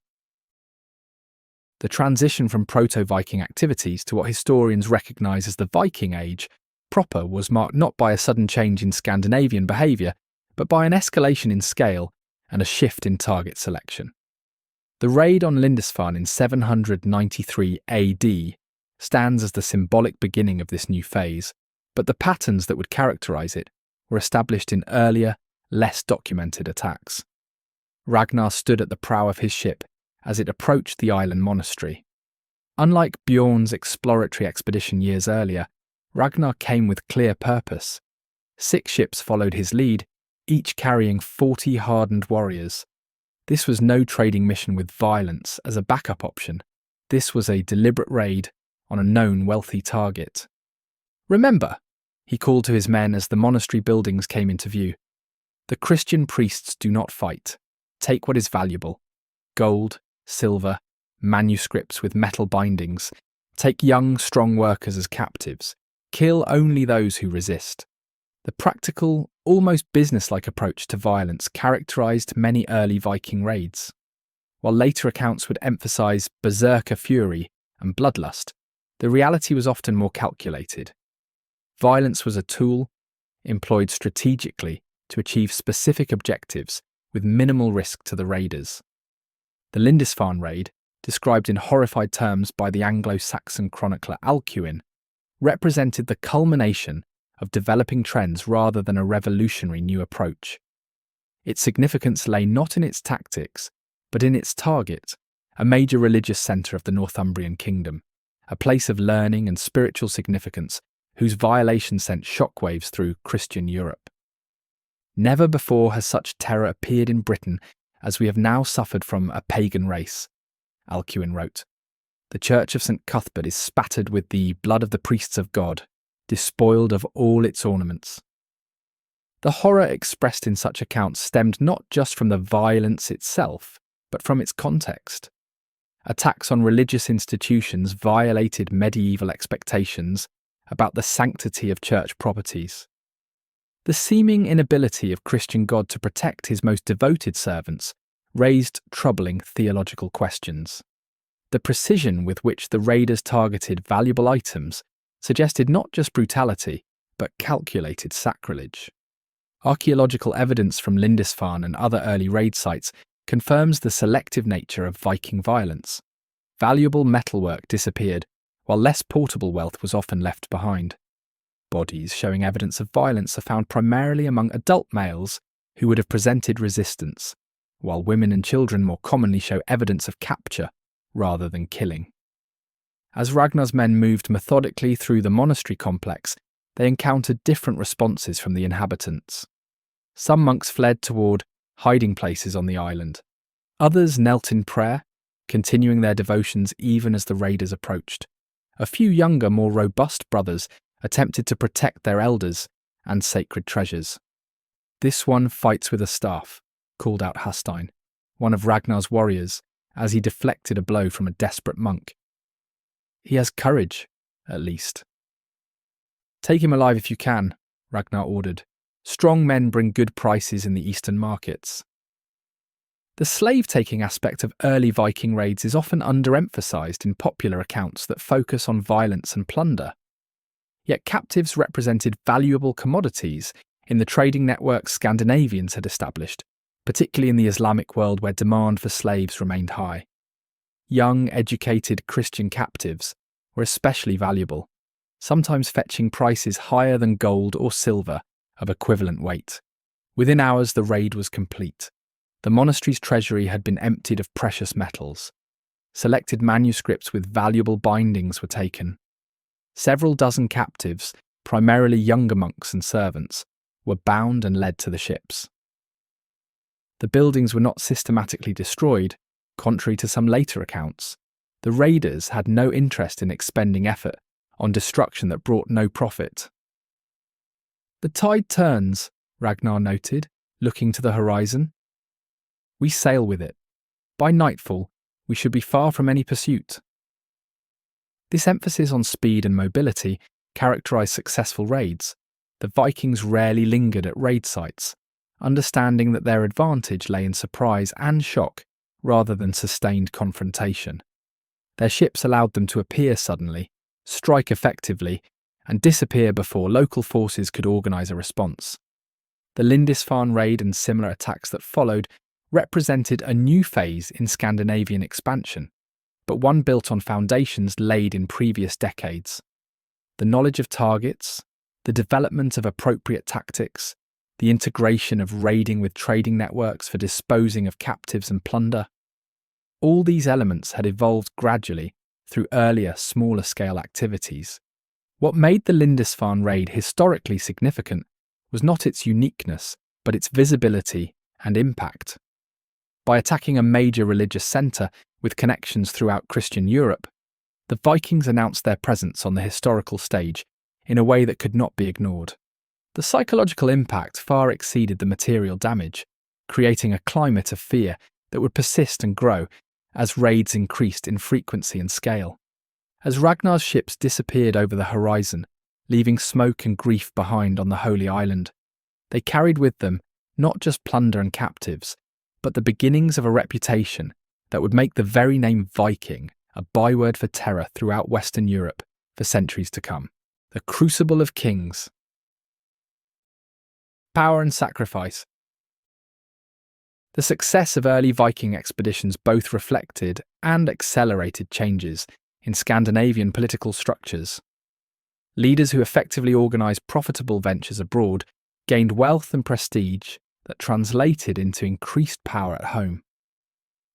The transition from proto-Viking activities to what historians recognise as the Viking Age proper was marked not by a sudden change in Scandinavian behaviour, but by an escalation in scale and a shift in target selection. The raid on Lindisfarne in 793 AD stands as the symbolic beginning of this new phase, but the patterns that would characterise it were established in earlier, less documented attacks. Ragnar stood at the prow of his ship as it approached the island monastery. Unlike Bjorn's exploratory expedition years earlier, Ragnar came with clear purpose. 6 ships followed his lead, each carrying 40 hardened warriors. This was no trading mission with violence as a backup option. This was a deliberate raid on a known wealthy target. "Remember," he called to his men as the monastery buildings came into view, "the Christian priests do not fight. Take what is valuable: gold, silver, manuscripts with metal bindings. Take young, strong workers as captives. Kill only those who resist." The practical, almost business-like approach to violence characterised many early Viking raids. While later accounts would emphasise berserker fury and bloodlust, the reality was often more calculated. Violence was a tool employed strategically to achieve specific objectives with minimal risk to the raiders. The Lindisfarne raid, described in horrified terms by the Anglo-Saxon chronicler Alcuin, represented the culmination of developing trends rather than a revolutionary new approach. Its significance lay not in its tactics, but in its target, a major religious centre of the Northumbrian kingdom, a place of learning and spiritual significance whose violation sent shockwaves through Christian Europe. "Never before has such terror appeared in Britain as we have now suffered from a pagan race," Alcuin wrote. "The church of St. Cuthbert is spattered with the blood of the priests of God, despoiled of all its ornaments." The horror expressed in such accounts stemmed not just from the violence itself, but from its context. Attacks on religious institutions violated medieval expectations about the sanctity of church properties. The seeming inability of Christian God to protect his most devoted servants raised troubling theological questions. The precision with which the raiders targeted valuable items suggested not just brutality, but calculated sacrilege. Archaeological evidence from Lindisfarne and other early raid sites confirms the selective nature of Viking violence. Valuable metalwork disappeared, while less portable wealth was often left behind. Bodies showing evidence of violence are found primarily among adult males who would have presented resistance, while women and children more commonly show evidence of capture rather than killing. As Ragnar's men moved methodically through the monastery complex, they encountered different responses from the inhabitants. Some monks fled toward hiding places on the island. Others knelt in prayer, continuing their devotions even as the raiders approached. A few younger, more robust brothers attempted to protect their elders and sacred treasures. "This one fights with a staff," called out Hastein, one of Ragnar's warriors, as he deflected a blow from a desperate monk. "He has courage, at least." "Take him alive if you can," Ragnar ordered. "Strong men bring good prices in the eastern markets." The slave-taking aspect of early Viking raids is often underemphasised in popular accounts that focus on violence and plunder. Yet captives represented valuable commodities in the trading networks Scandinavians had established, particularly in the Islamic world where demand for slaves remained high. Young, educated Christian captives were especially valuable, sometimes fetching prices higher than gold or silver of equivalent weight. Within hours, the raid was complete. The monastery's treasury had been emptied of precious metals. Selected manuscripts with valuable bindings were taken. Several dozen captives, primarily younger monks and servants, were bound and led to the ships. The buildings were not systematically destroyed, contrary to some later accounts. The raiders had no interest in expending effort on destruction that brought no profit. "The tide turns," Ragnar noted, looking to the horizon. "We sail with it. By nightfall, we should be far from any pursuit." This emphasis on speed and mobility characterized successful raids. The Vikings rarely lingered at raid sites, understanding that their advantage lay in surprise and shock rather than sustained confrontation. Their ships allowed them to appear suddenly, strike effectively, and disappear before local forces could organize a response. The Lindisfarne raid and similar attacks that followed represented a new phase in Scandinavian expansion, but one built on foundations laid in previous decades. The knowledge of targets, the development of appropriate tactics, the integration of raiding with trading networks for disposing of captives and plunder. All these elements had evolved gradually through earlier, smaller-scale activities. What made the Lindisfarne raid historically significant was not its uniqueness, but its visibility and impact. By attacking a major religious centre with connections throughout Christian Europe, the Vikings announced their presence on the historical stage in a way that could not be ignored. The psychological impact far exceeded the material damage, creating a climate of fear that would persist and grow as raids increased in frequency and scale. As Ragnar's ships disappeared over the horizon, leaving smoke and grief behind on the Holy Island, they carried with them not just plunder and captives, but the beginnings of a reputation that would make the very name Viking a byword for terror throughout Western Europe for centuries to come. The Crucible of Kings. Power and sacrifice. The success of early Viking expeditions both reflected and accelerated changes in Scandinavian political structures. Leaders who effectively organised profitable ventures abroad gained wealth and prestige that translated into increased power at home.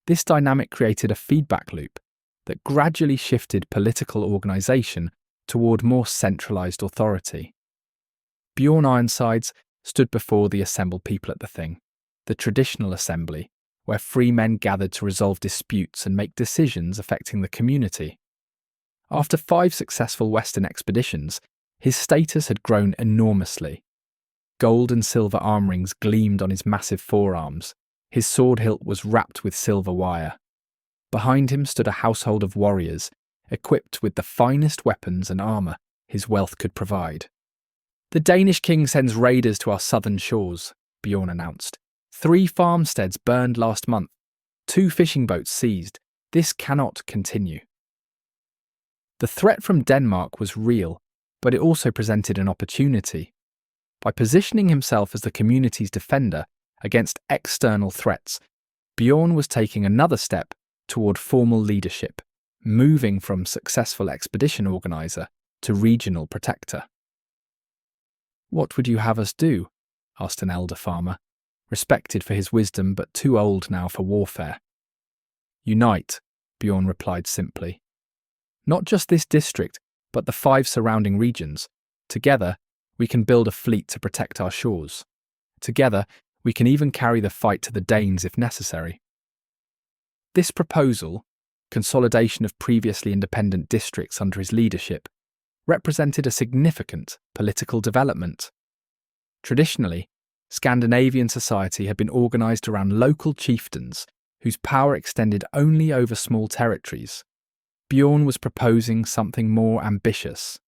This dynamic created a feedback loop that gradually shifted political organisation toward more centralised authority. Bjorn Ironsides stood before the assembled people at the Thing, the traditional assembly, where free men gathered to resolve disputes and make decisions affecting the community. After 5 successful Western expeditions, his status had grown enormously. Gold and silver arm rings gleamed on his massive forearms. His sword hilt was wrapped with silver wire. Behind him stood a household of warriors, equipped with the finest weapons and armour his wealth could provide. "The Danish king sends raiders to our southern shores," Bjorn announced. 3 farmsteads burned last month, 2 fishing boats seized. This cannot continue. The threat from Denmark was real, but it also presented an opportunity. By positioning himself as the community's defender against external threats, Bjorn was taking another step toward formal leadership, moving from successful expedition organizer to regional protector. "What would you have us do?" asked an elder farmer, respected for his wisdom but too old now for warfare. "Unite," Bjorn replied simply. "Not just this district, but the 5 surrounding regions. Together, we can build a fleet to protect our shores. Together, we can even carry the fight to the Danes if necessary." This proposal, consolidation of previously independent districts under his leadership, represented a significant political development. Traditionally, Scandinavian society had been organised around local chieftains whose power extended only over small territories. Bjorn was proposing something more ambitious: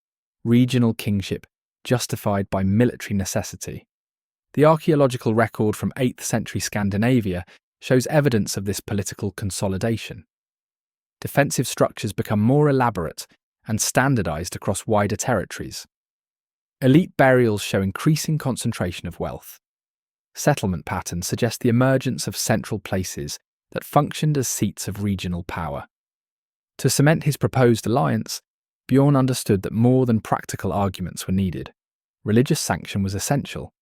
regional kingship justified by military necessity. The archaeological record from 8th century Scandinavia shows evidence of this political consolidation. Defensive structures become more elaborate and standardised across wider territories. Elite burials show increasing concentration of wealth. Settlement patterns suggest the emergence of central places that functioned as seats of regional power. To cement his proposed alliance, Bjorn understood that more than practical arguments were needed. Religious sanction was essential.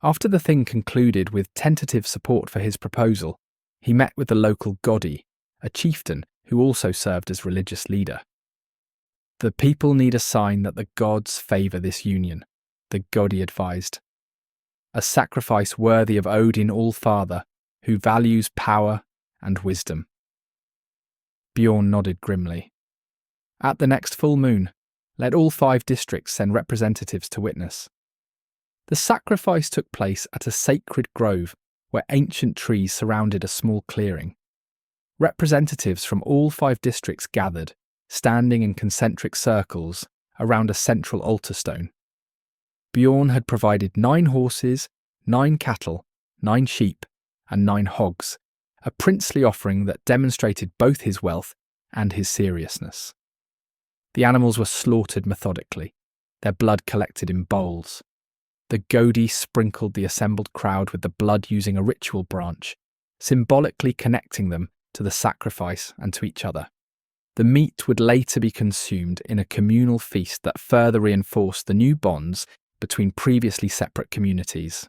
After the thing concluded with tentative support for his proposal, he met with the local Godi, a chieftain who also served as religious leader. "The people need a sign that the gods favour this union," the Godi advised. "A sacrifice worthy of Odin All-Father, who values power and wisdom." Bjorn nodded grimly. "At the next full moon, let all 5 districts send representatives to witness." The sacrifice took place at a sacred grove where ancient trees surrounded a small clearing. Representatives from all 5 districts gathered, standing in concentric circles around a central altar stone. Bjorn had provided 9 horses, 9 cattle, 9 sheep, and 9 hogs, a princely offering that demonstrated both his wealth and his seriousness. The animals were slaughtered methodically, their blood collected in bowls. The Godi sprinkled the assembled crowd with the blood using a ritual branch, symbolically connecting them to the sacrifice and to each other. The meat would later be consumed in a communal feast that further reinforced the new bonds between previously separate communities.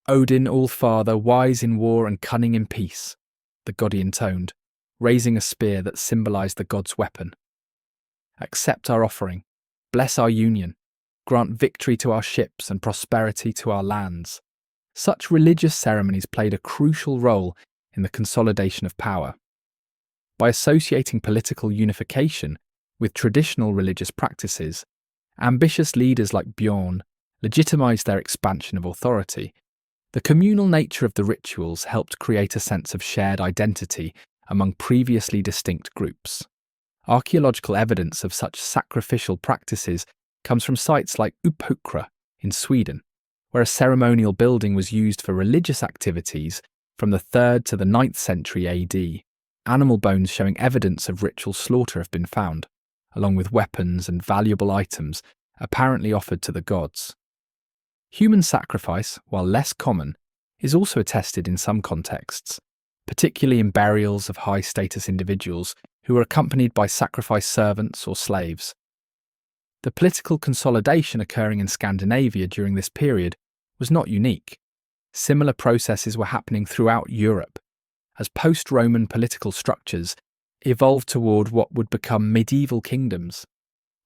"Odin All-Father, wise in war and cunning in peace," the Godi intoned, raising a spear that symbolized the god's weapon. "Accept our offering, bless our union, grant victory to our ships and prosperity to our lands." Such religious ceremonies played a crucial role in the consolidation of power. By associating political unification with traditional religious practices, ambitious leaders like Bjorn legitimized their expansion of authority. The communal nature of the rituals helped create a sense of shared identity among previously distinct groups. Archaeological evidence of such sacrificial practices comes from sites like Uppåkra in Sweden, where a ceremonial building was used for religious activities from the 3rd to the 9th century AD. Animal bones showing evidence of ritual slaughter have been found, along with weapons and valuable items apparently offered to the gods. Human sacrifice, while less common, is also attested in some contexts, particularly in burials of high-status individuals who were accompanied by sacrifice servants or slaves. The political consolidation occurring in Scandinavia during this period was not unique. Similar processes were happening throughout Europe, as post-Roman political structures evolved toward what would become medieval kingdoms.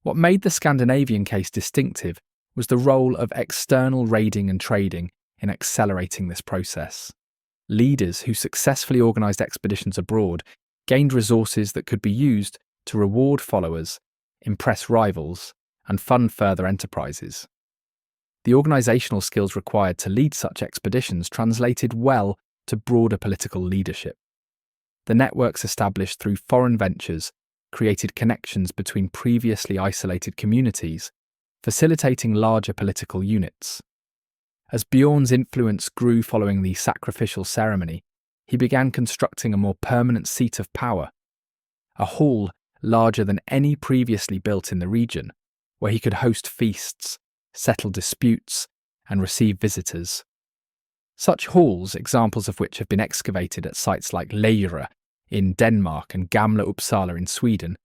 What made the Scandinavian case distinctive was the role of external raiding and trading in accelerating this process. Leaders who successfully organised expeditions abroad gained resources that could be used to reward followers, impress rivals, and fund further enterprises. The organisational skills required to lead such expeditions translated well to broader political leadership. The networks established through foreign ventures created connections between previously isolated communities, facilitating larger political units. As Bjorn's influence grew following the sacrificial ceremony, he began constructing a more permanent seat of power, a hall larger than any previously built in the region, where he could host feasts, settle disputes, and receive visitors. Such halls, examples of which have been excavated at sites like Leira in Denmark and Gamla Uppsala in Sweden,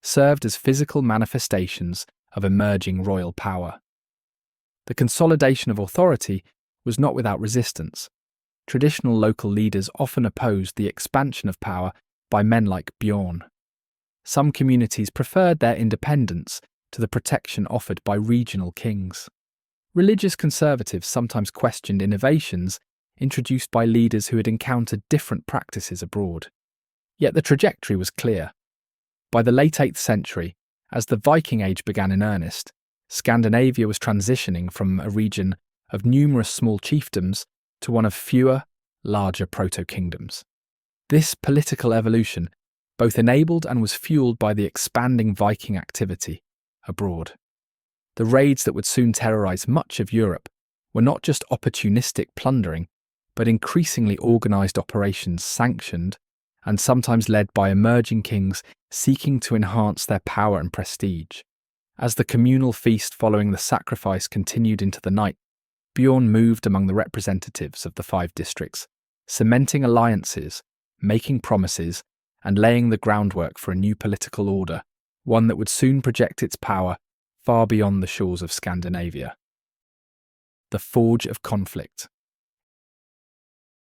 served as physical manifestations of emerging royal power. The consolidation of authority was not without resistance. Traditional local leaders often opposed the expansion of power by men like Bjorn. Some communities preferred their independence to the protection offered by regional kings. Religious conservatives sometimes questioned innovations introduced by leaders who had encountered different practices abroad. Yet the trajectory was clear. By the late 8th century, as the Viking Age began in earnest, Scandinavia was transitioning from a region of numerous small chiefdoms to one of fewer, larger proto-kingdoms. This political evolution both enabled and was fueled by the expanding Viking activity abroad. The raids that would soon terrorize much of Europe were not just opportunistic plundering, but increasingly organized operations sanctioned and sometimes led by emerging kings seeking to enhance their power and prestige. As the communal feast following the sacrifice continued into the night, Bjorn moved among the representatives of the 5 districts, cementing alliances, making promises, and laying the groundwork for a new political order, one that would soon project its power far beyond the shores of Scandinavia. The forge of conflict.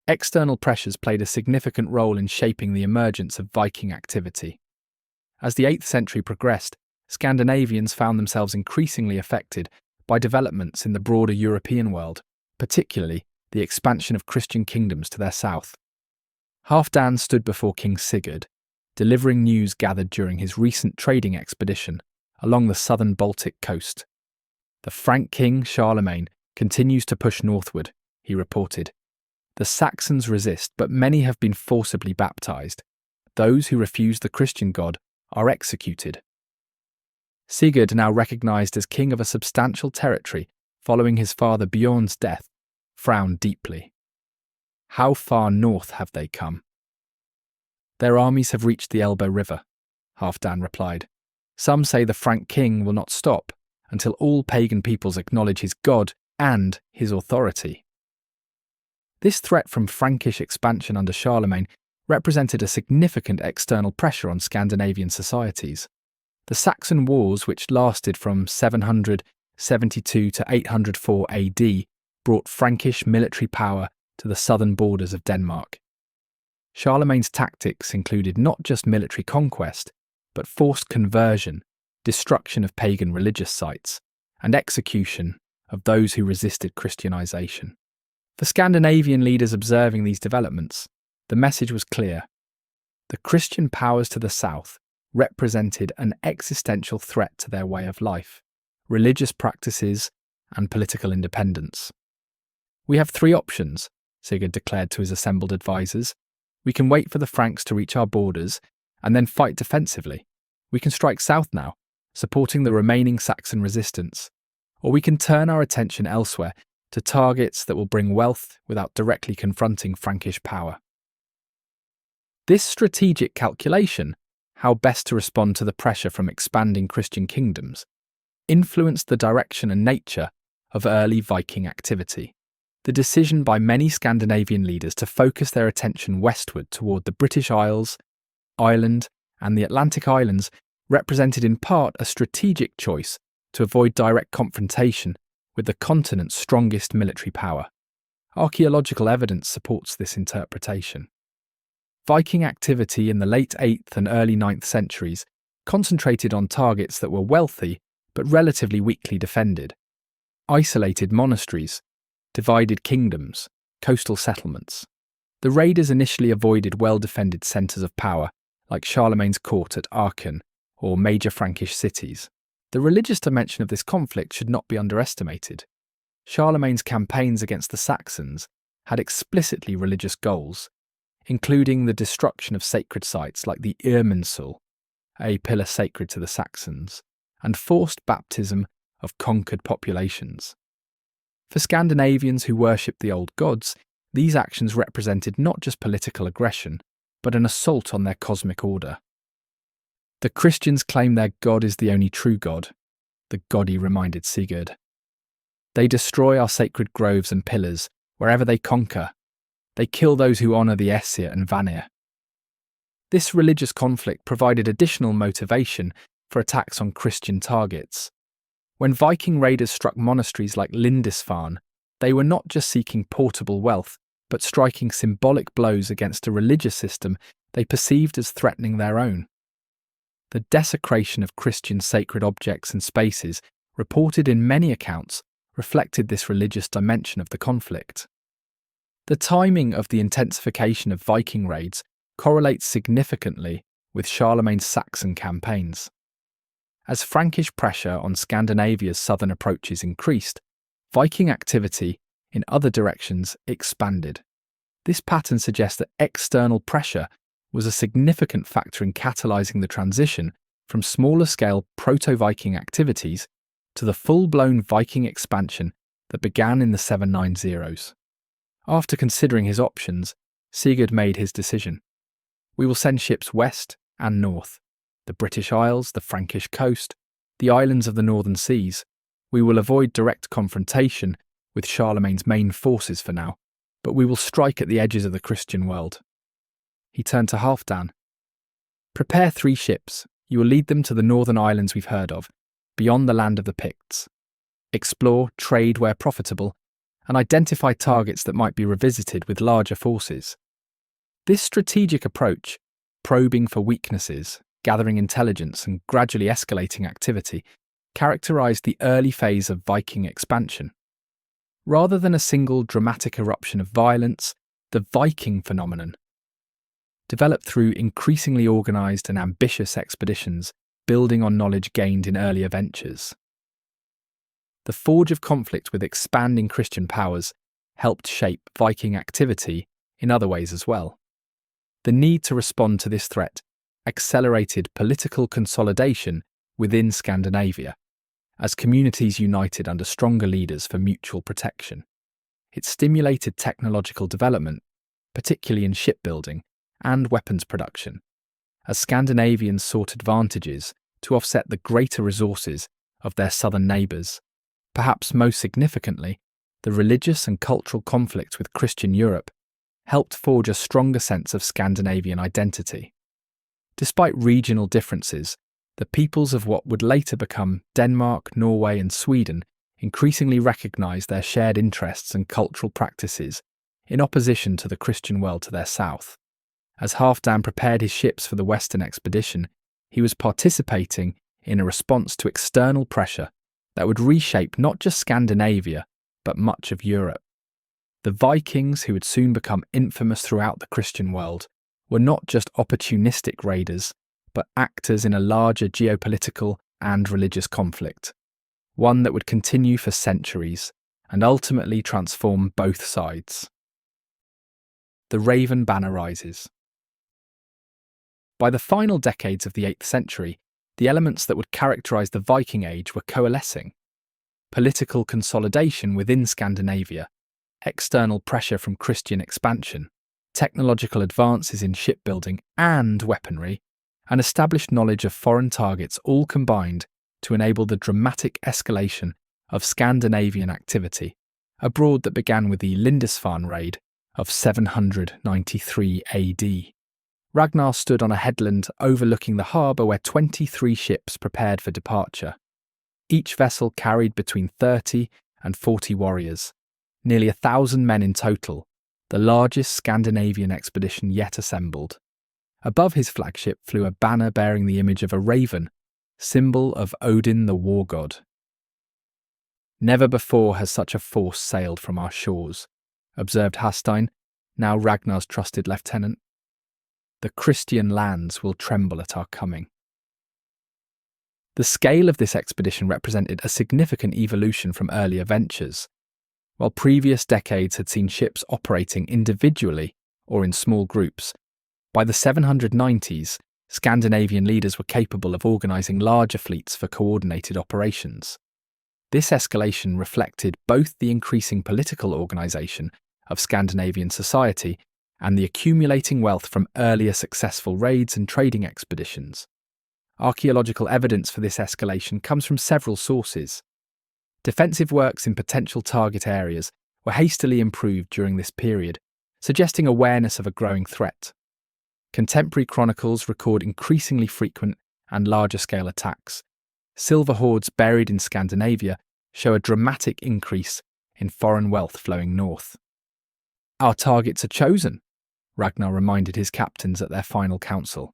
External pressures played a significant role in shaping the emergence of Viking activity. As the 8th century progressed, Scandinavians found themselves increasingly affected by developments in the broader European world, particularly the expansion of Christian kingdoms to their south. Halfdan stood before King Sigurd, delivering news gathered during his recent trading expedition along the southern Baltic coast. The Frank king, Charlemagne, continues to push northward, he reported. The Saxons resist, but many have been forcibly baptized. Those who refuse the Christian God are executed. Sigurd, now recognized as king of a substantial territory following his father Bjorn's death, frowned deeply. How far north have they come? Their armies have reached the Elbe River, Halfdan replied. Some say the Frank king will not stop until all pagan peoples acknowledge his God and his authority. This threat from Frankish expansion under Charlemagne represented a significant external pressure on Scandinavian societies. The Saxon Wars, which lasted from 772 to 804 AD, brought Frankish military power to the southern borders of Denmark. Charlemagne's tactics included not just military conquest, but forced conversion, destruction of pagan religious sites, and execution of those who resisted Christianization. For Scandinavian leaders observing these developments, the message was clear. The Christian powers to the south represented an existential threat to their way of life, religious practices, and political independence. We have 3 options, Sigurd declared to his assembled advisors. We can wait for the Franks to reach our borders and then fight defensively. We can strike south now, supporting the remaining Saxon resistance. Or we can turn our attention elsewhere to targets that will bring wealth without directly confronting Frankish power. This strategic calculation, how best to respond to the pressure from expanding Christian kingdoms, influenced the direction and nature of early Viking activity. The decision by many Scandinavian leaders to focus their attention westward toward the British Isles, Ireland, and the Atlantic Islands represented in part a strategic choice to avoid direct confrontation with the continent's strongest military power. Archaeological evidence supports this interpretation. Viking activity in the late 8th and early 9th centuries concentrated on targets that were wealthy but relatively weakly defended. Isolated monasteries, divided kingdoms, coastal settlements. The raiders initially avoided well-defended centres of power like Charlemagne's court at Aachen or major Frankish cities. The religious dimension of this conflict should not be underestimated. Charlemagne's campaigns against the Saxons had explicitly religious goals, including the destruction of sacred sites like the Irminsul, a pillar sacred to the Saxons, and forced baptism of conquered populations. For Scandinavians who worshipped the old gods, these actions represented not just political aggression, but an assault on their cosmic order. The Christians claim their God is the only true God, the Godi reminded Sigurd. They destroy our sacred groves and pillars wherever they conquer. They kill those who honour the Aesir and Vanir. This religious conflict provided additional motivation for attacks on Christian targets. When Viking raiders struck monasteries like Lindisfarne, they were not just seeking portable wealth, but striking symbolic blows against a religious system they perceived as threatening their own. The desecration of Christian sacred objects and spaces, reported in many accounts, reflected this religious dimension of the conflict. The timing of the intensification of Viking raids correlates significantly with Charlemagne's Saxon campaigns. As Frankish pressure on Scandinavia's southern approaches increased, Viking activity in other directions expanded. This pattern suggests that external pressure was a significant factor in catalysing the transition from smaller-scale proto-Viking activities to the full-blown Viking expansion that began in the 790s. After considering his options, Sigurd made his decision. We will send ships west and north, the British Isles, the Frankish coast, the islands of the northern seas. We will avoid direct confrontation with Charlemagne's main forces for now, but we will strike at the edges of the Christian world." He turned to Halfdan. "Prepare 3 ships. You will lead them to the northern islands we've heard of, beyond the land of the Picts. Explore, trade where profitable, and identify targets that might be revisited with larger forces." This strategic approach, probing for weaknesses, gathering intelligence, and gradually escalating activity, characterized the early phase of Viking expansion. Rather than a single dramatic eruption of violence, the Viking phenomenon developed through increasingly organized and ambitious expeditions, building on knowledge gained in earlier ventures. The forge of conflict with expanding Christian powers helped shape Viking activity in other ways as well. The need to respond to this threat accelerated political consolidation within Scandinavia, as communities united under stronger leaders for mutual protection. It stimulated technological development, particularly in shipbuilding and weapons production, as Scandinavians sought advantages to offset the greater resources of their southern neighbours. Perhaps most significantly, the religious and cultural conflict with Christian Europe helped forge a stronger sense of Scandinavian identity. Despite regional differences, the peoples of what would later become Denmark, Norway, and Sweden increasingly recognised their shared interests and cultural practices in opposition to the Christian world to their south. As Halfdan prepared his ships for the Western expedition, he was participating in a response to external pressure that would reshape not just Scandinavia, but much of Europe. The Vikings, who would soon become infamous throughout the Christian world, were not just opportunistic raiders, but actors in a larger geopolitical and religious conflict, one that would continue for centuries and ultimately transform both sides. The Raven banner rises. By the final decades of the 8th century, the elements that would characterise the Viking Age were coalescing. Political consolidation within Scandinavia, external pressure from Christian expansion, technological advances in shipbuilding and weaponry, and established knowledge of foreign targets all combined to enable the dramatic escalation of Scandinavian activity, a broad that began with the Lindisfarne raid of 793 AD. Ragnar stood on a headland overlooking the harbour where 23 ships prepared for departure. Each vessel carried between 30 and 40 warriors, nearly 1,000 men in total, the largest Scandinavian expedition yet assembled. Above his flagship flew a banner bearing the image of a raven, symbol of Odin the war god. "Never before has such a force sailed from our shores," observed Hastein, now Ragnar's trusted lieutenant. "The Christian lands will tremble at our coming." The scale of this expedition represented a significant evolution from earlier ventures. While previous decades had seen ships operating individually or in small groups, by the 790s, Scandinavian leaders were capable of organising larger fleets for coordinated operations. This escalation reflected both the increasing political organisation of Scandinavian society and the accumulating wealth from earlier successful raids and trading expeditions. Archaeological evidence for this escalation comes from several sources. Defensive works in potential target areas were hastily improved during this period, suggesting awareness of a growing threat. Contemporary chronicles record increasingly frequent and larger-scale attacks. Silver hoards buried in Scandinavia show a dramatic increase in foreign wealth flowing north. "Our targets are chosen," Ragnar reminded his captains at their final council.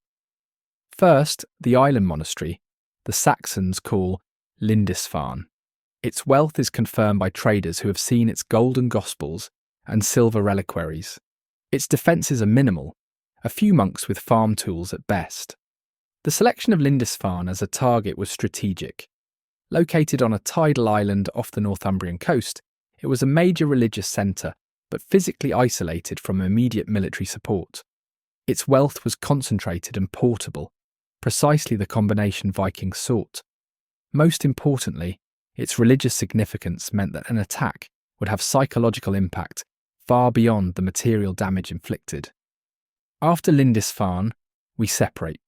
First, the island monastery, the Saxons call Lindisfarne. Its wealth is confirmed by traders who have seen its golden gospels and silver reliquaries. Its defences are minimal, a few monks with farm tools at best. The selection of Lindisfarne as a target was strategic. Located on a tidal island off the Northumbrian coast, it was a major religious centre, but physically isolated from immediate military support. Its wealth was concentrated and portable, precisely the combination Vikings sought. Most importantly, its religious significance meant that an attack would have psychological impact far beyond the material damage inflicted. "After Lindisfarne, we separate,"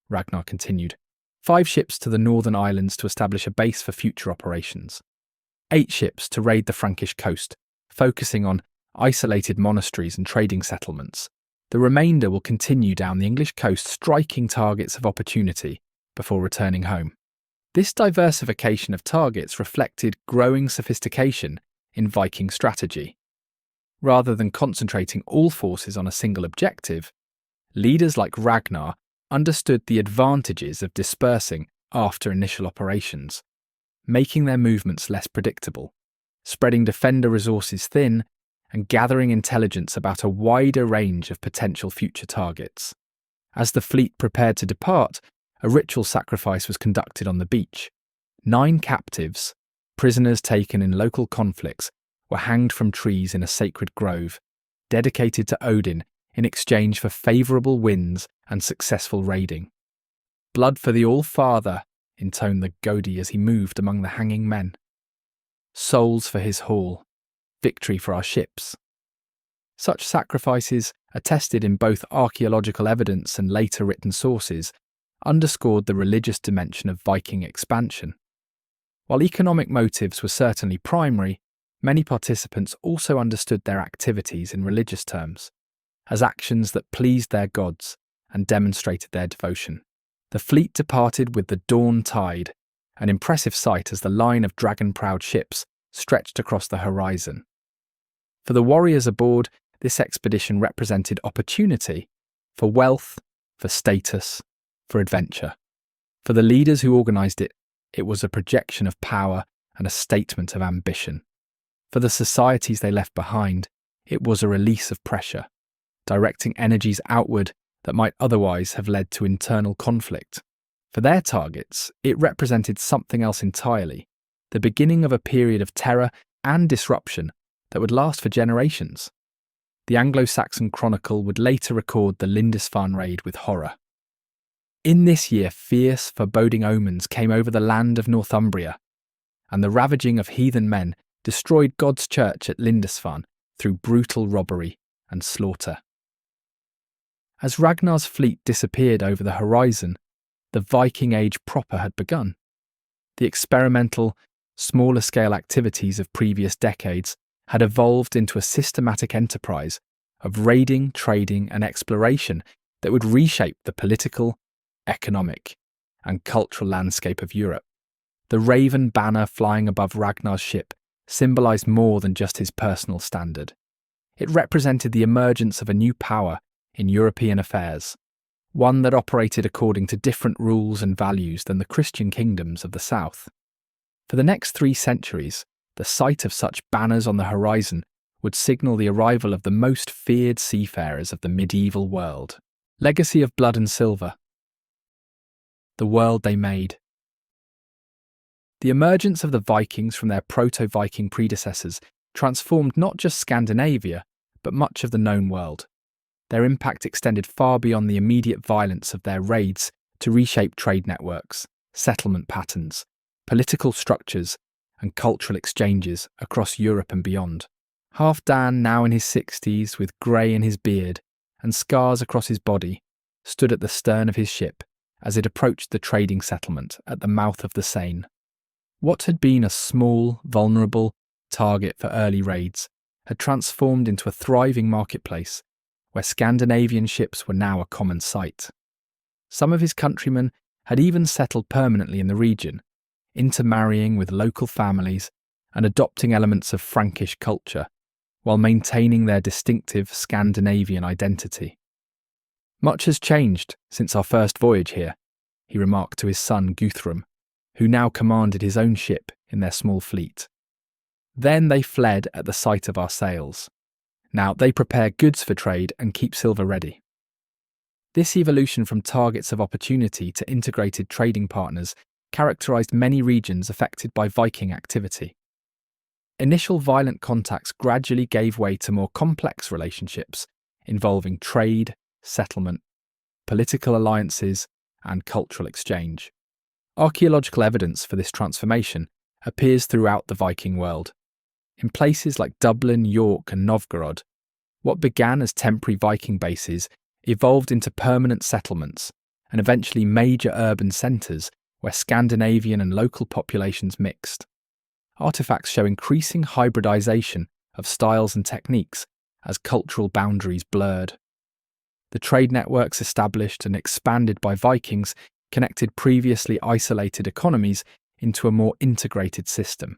Ragnar continued, 5 ships to the northern islands to establish a base for future operations, 8 ships to raid the Frankish coast, focusing on isolated monasteries and trading settlements. The remainder will continue down the English coast, striking targets of opportunity before returning home. This diversification of targets reflected growing sophistication in Viking strategy. Rather than concentrating all forces on a single objective, leaders like Ragnar understood the advantages of dispersing after initial operations, making their movements less predictable, spreading defender resources thin, and gathering intelligence about a wider range of potential future targets. As the fleet prepared to depart, a ritual sacrifice was conducted on the beach. 9 captives, prisoners taken in local conflicts, were hanged from trees in a sacred grove, dedicated to Odin in exchange for favourable winds and successful raiding. "Blood for the All-Father," intoned the Godi as he moved among the hanging men. "Souls for his hall, victory for our ships." Such sacrifices, attested in both archaeological evidence and later written sources, underscored the religious dimension of Viking expansion. While economic motives were certainly primary, many participants also understood their activities in religious terms, as actions that pleased their gods and demonstrated their devotion. The fleet departed with the dawn tide, an impressive sight as the line of dragon-prowed ships stretched across the horizon. For the warriors aboard, this expedition represented opportunity for wealth, for status, for adventure. For the leaders who organised it, it was a projection of power and a statement of ambition. For the societies they left behind, it was a release of pressure, directing energies outward that might otherwise have led to internal conflict. For their targets, it represented something else entirely, the beginning of a period of terror and disruption that would last for generations. The Anglo-Saxon Chronicle would later record the Lindisfarne raid with horror. In this year, fierce, foreboding omens came over the land of Northumbria, and the ravaging of heathen men destroyed God's church at Lindisfarne through brutal robbery and slaughter. As Ragnar's fleet disappeared over the horizon, the Viking Age proper had begun. The experimental, smaller-scale activities of previous decades had evolved into a systematic enterprise of raiding, trading, and exploration that would reshape the political, economic, and cultural landscape of Europe. The raven banner flying above Ragnar's ship symbolised more than just his personal standard. It represented the emergence of a new power in European affairs, one that operated according to different rules and values than the Christian kingdoms of the south. For the next 3 centuries, the sight of such banners on the horizon would signal the arrival of the most feared seafarers of the medieval world. Legacy of blood and silver. The world they made. The emergence of the Vikings from their proto-Viking predecessors transformed not just Scandinavia, but much of the known world. Their impact extended far beyond the immediate violence of their raids to reshape trade networks, settlement patterns, political structures, and cultural exchanges across Europe and beyond. Halfdan, now in his 60s, with grey in his beard and scars across his body, stood at the stern of his ship as it approached the trading settlement at the mouth of the Seine. What had been a small, vulnerable target for early raids had transformed into a thriving marketplace where Scandinavian ships were now a common sight. Some of his countrymen had even settled permanently in the region, intermarrying with local families and adopting elements of Frankish culture, while maintaining their distinctive Scandinavian identity. "Much has changed since our first voyage here," he remarked to his son Guthrum, who now commanded his own ship in their small fleet. "Then they fled at the sight of our sails. Now they prepare goods for trade and keep silver ready." This evolution from targets of opportunity to integrated trading partners characterised many regions affected by Viking activity. Initial violent contacts gradually gave way to more complex relationships involving trade, settlement, political alliances, and cultural exchange. Archaeological evidence for this transformation appears throughout the Viking world. In places like Dublin, York, and Novgorod, what began as temporary Viking bases evolved into permanent settlements and eventually major urban centres where Scandinavian and local populations mixed. Artifacts show increasing hybridisation of styles and techniques as cultural boundaries blurred. The trade networks established and expanded by Vikings connected previously isolated economies into a more integrated system.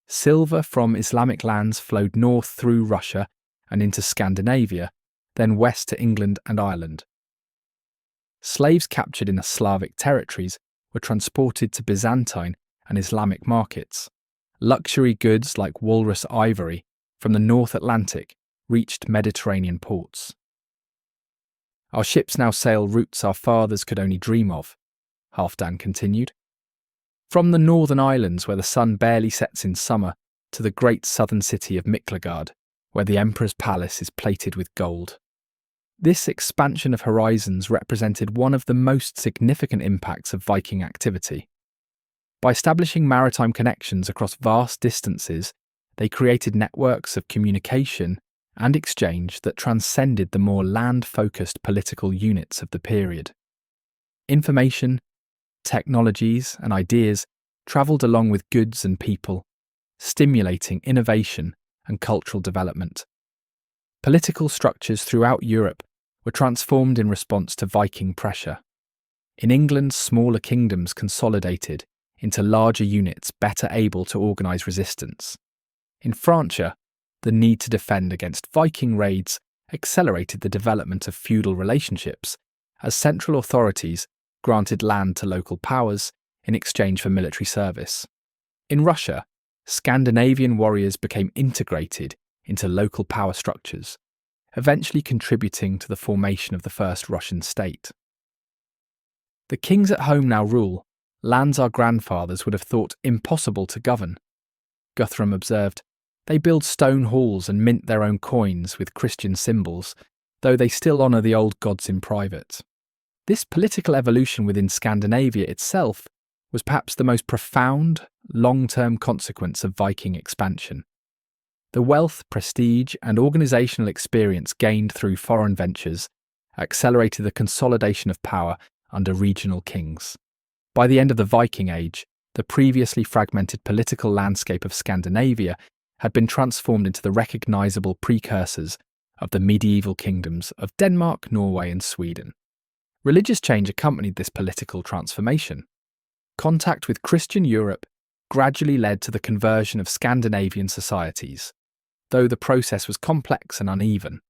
Silver from Islamic lands flowed north through Russia and into Scandinavia, then west to England and Ireland. Slaves captured in the Slavic territories were transported to Byzantine and Islamic markets. Luxury goods like walrus ivory from the North Atlantic reached Mediterranean ports. Our ships now sail routes our fathers could only dream of, Halfdan continued. From the northern islands where the sun barely sets in summer to the great southern city of Miklagard, where the emperor's palace is plated with gold. This expansion of horizons represented one of the most significant impacts of Viking activity. By establishing maritime connections across vast distances, they created networks of communication and exchange that transcended the more land-focused political units of the period. Information, technologies, and ideas travelled along with goods and people, stimulating innovation and cultural development. Political structures throughout Europe were transformed in response to Viking pressure. In England, smaller kingdoms consolidated into larger units better able to organise resistance. In Francia, the need to defend against Viking raids accelerated the development of feudal relationships as central authorities granted land to local powers in exchange for military service. In Russia, Scandinavian warriors became integrated into local power structures, eventually contributing to the formation of the first Russian state. The kings at home now rule lands our grandfathers would have thought impossible to govern. Guthrum observed, they build stone halls and mint their own coins with Christian symbols, though they still honour the old gods in private. This political evolution within Scandinavia itself was perhaps the most profound, long-term consequence of Viking expansion. The wealth, prestige, and organisational experience gained through foreign ventures accelerated the consolidation of power under regional kings. By the end of the Viking Age, the previously fragmented political landscape of Scandinavia had been transformed into the recognisable precursors of the medieval kingdoms of Denmark, Norway, and Sweden. Religious change accompanied this political transformation. Contact with Christian Europe gradually led to the conversion of Scandinavian societies, though the process was complex and uneven.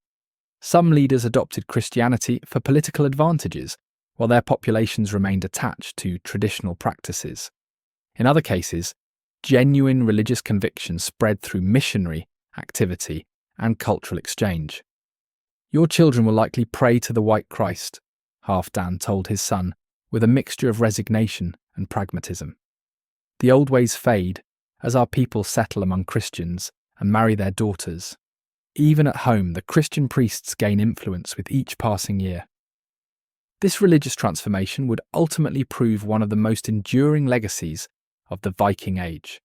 Some leaders adopted Christianity for political advantages, while their populations remained attached to traditional practices. In other cases, genuine religious conviction spread through missionary activity and cultural exchange. Your children will likely pray to the White Christ, Halfdan told his son, with a mixture of resignation and pragmatism. The old ways fade as our people settle among Christians and marry their daughters. Even at home, the Christian priests gain influence with each passing year. This religious transformation would ultimately prove one of the most enduring legacies of the Viking Age.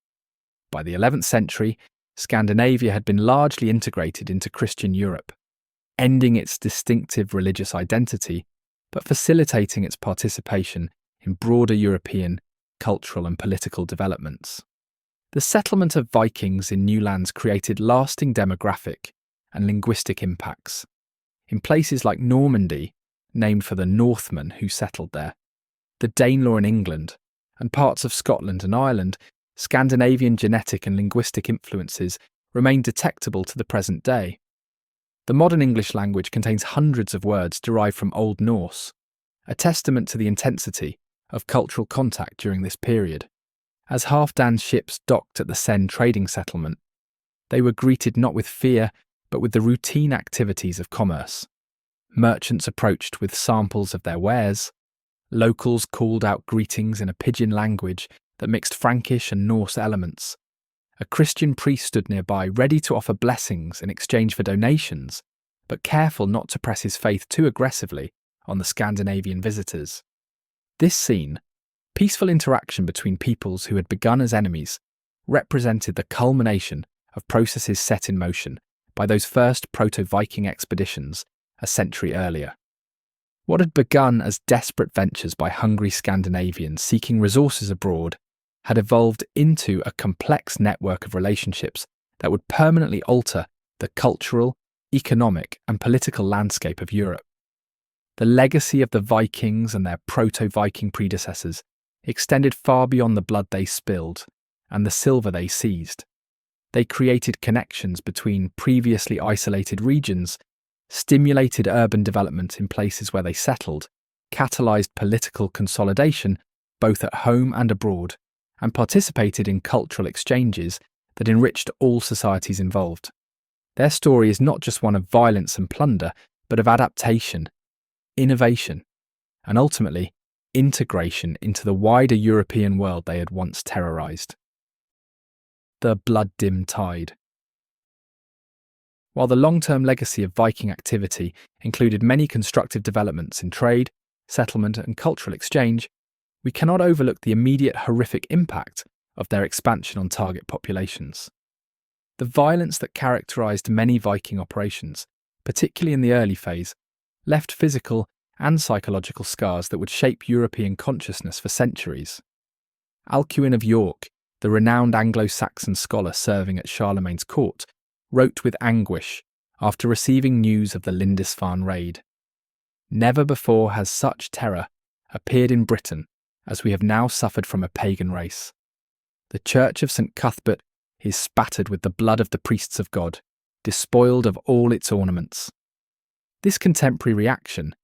By the 11th century, Scandinavia had been largely integrated into Christian Europe, ending its distinctive religious identity, but facilitating its participation in broader European cultural and political developments. The settlement of Vikings in new lands created lasting demographic and linguistic impacts. In places like Normandy, named for the Northmen who settled there, the Danelaw in England, and parts of Scotland and Ireland, Scandinavian genetic and linguistic influences remain detectable to the present day. The modern English language contains hundreds of words derived from Old Norse, a testament to the intensity of cultural contact during this period. As Halfdan's ships docked at the Seine trading settlement, they were greeted not with fear, but with the routine activities of commerce. Merchants approached with samples of their wares. Locals called out greetings in a pidgin language that mixed Frankish and Norse elements. A Christian priest stood nearby, ready to offer blessings in exchange for donations, but careful not to press his faith too aggressively on the Scandinavian visitors. This scene, peaceful interaction between peoples who had begun as enemies, represented the culmination of processes set in motion by those first proto-Viking expeditions a century earlier. What had begun as desperate ventures by hungry Scandinavians seeking resources abroad had evolved into a complex network of relationships that would permanently alter the cultural, economic, and political landscape of Europe. The legacy of the Vikings and their proto-Viking predecessors extended far beyond the blood they spilled and the silver they seized. They created connections between previously isolated regions, stimulated urban development in places where they settled, catalysed political consolidation both at home and abroad, and participated in cultural exchanges that enriched all societies involved. Their story is not just one of violence and plunder, but of adaptation, innovation, and ultimately integration into the wider European world they had once terrorised. The blood-dim tide. While the long-term legacy of Viking activity included many constructive developments in trade, settlement, and cultural exchange, we cannot overlook the immediate horrific impact of their expansion on target populations. The violence that characterised many Viking operations, particularly in the early phase, left physical and psychological scars that would shape European consciousness for centuries. Alcuin of York, the renowned Anglo-Saxon scholar serving at Charlemagne's court, wrote with anguish after receiving news of the Lindisfarne raid. Never before has such terror appeared in Britain as we have now suffered from a pagan race. The church of St. Cuthbert is spattered with the blood of the priests of God, despoiled of all its ornaments. This contemporary reaction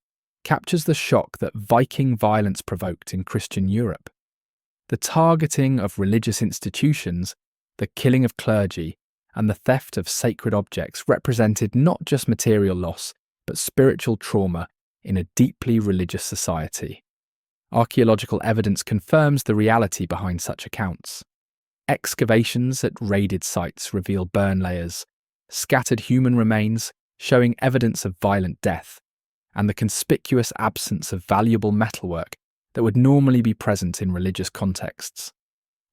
captures the shock that Viking violence provoked in Christian Europe. The targeting of religious institutions, the killing of clergy, and the theft of sacred objects represented not just material loss, but spiritual trauma in a deeply religious society. Archaeological evidence confirms the reality behind such accounts. Excavations at raided sites reveal burn layers, scattered human remains showing evidence of violent death, and the conspicuous absence of valuable metalwork that would normally be present in religious contexts.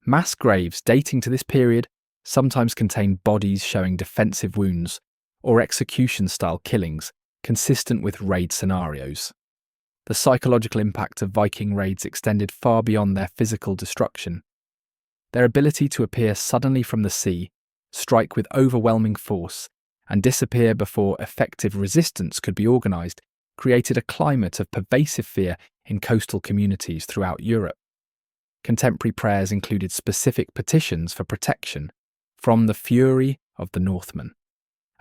Mass graves dating to this period sometimes contain bodies showing defensive wounds or execution-style killings consistent with raid scenarios. The psychological impact of Viking raids extended far beyond their physical destruction. Their ability to appear suddenly from the sea, strike with overwhelming force, and disappear before effective resistance could be organised created a climate of pervasive fear in coastal communities throughout Europe. Contemporary prayers included specific petitions for protection from the fury of the Northmen,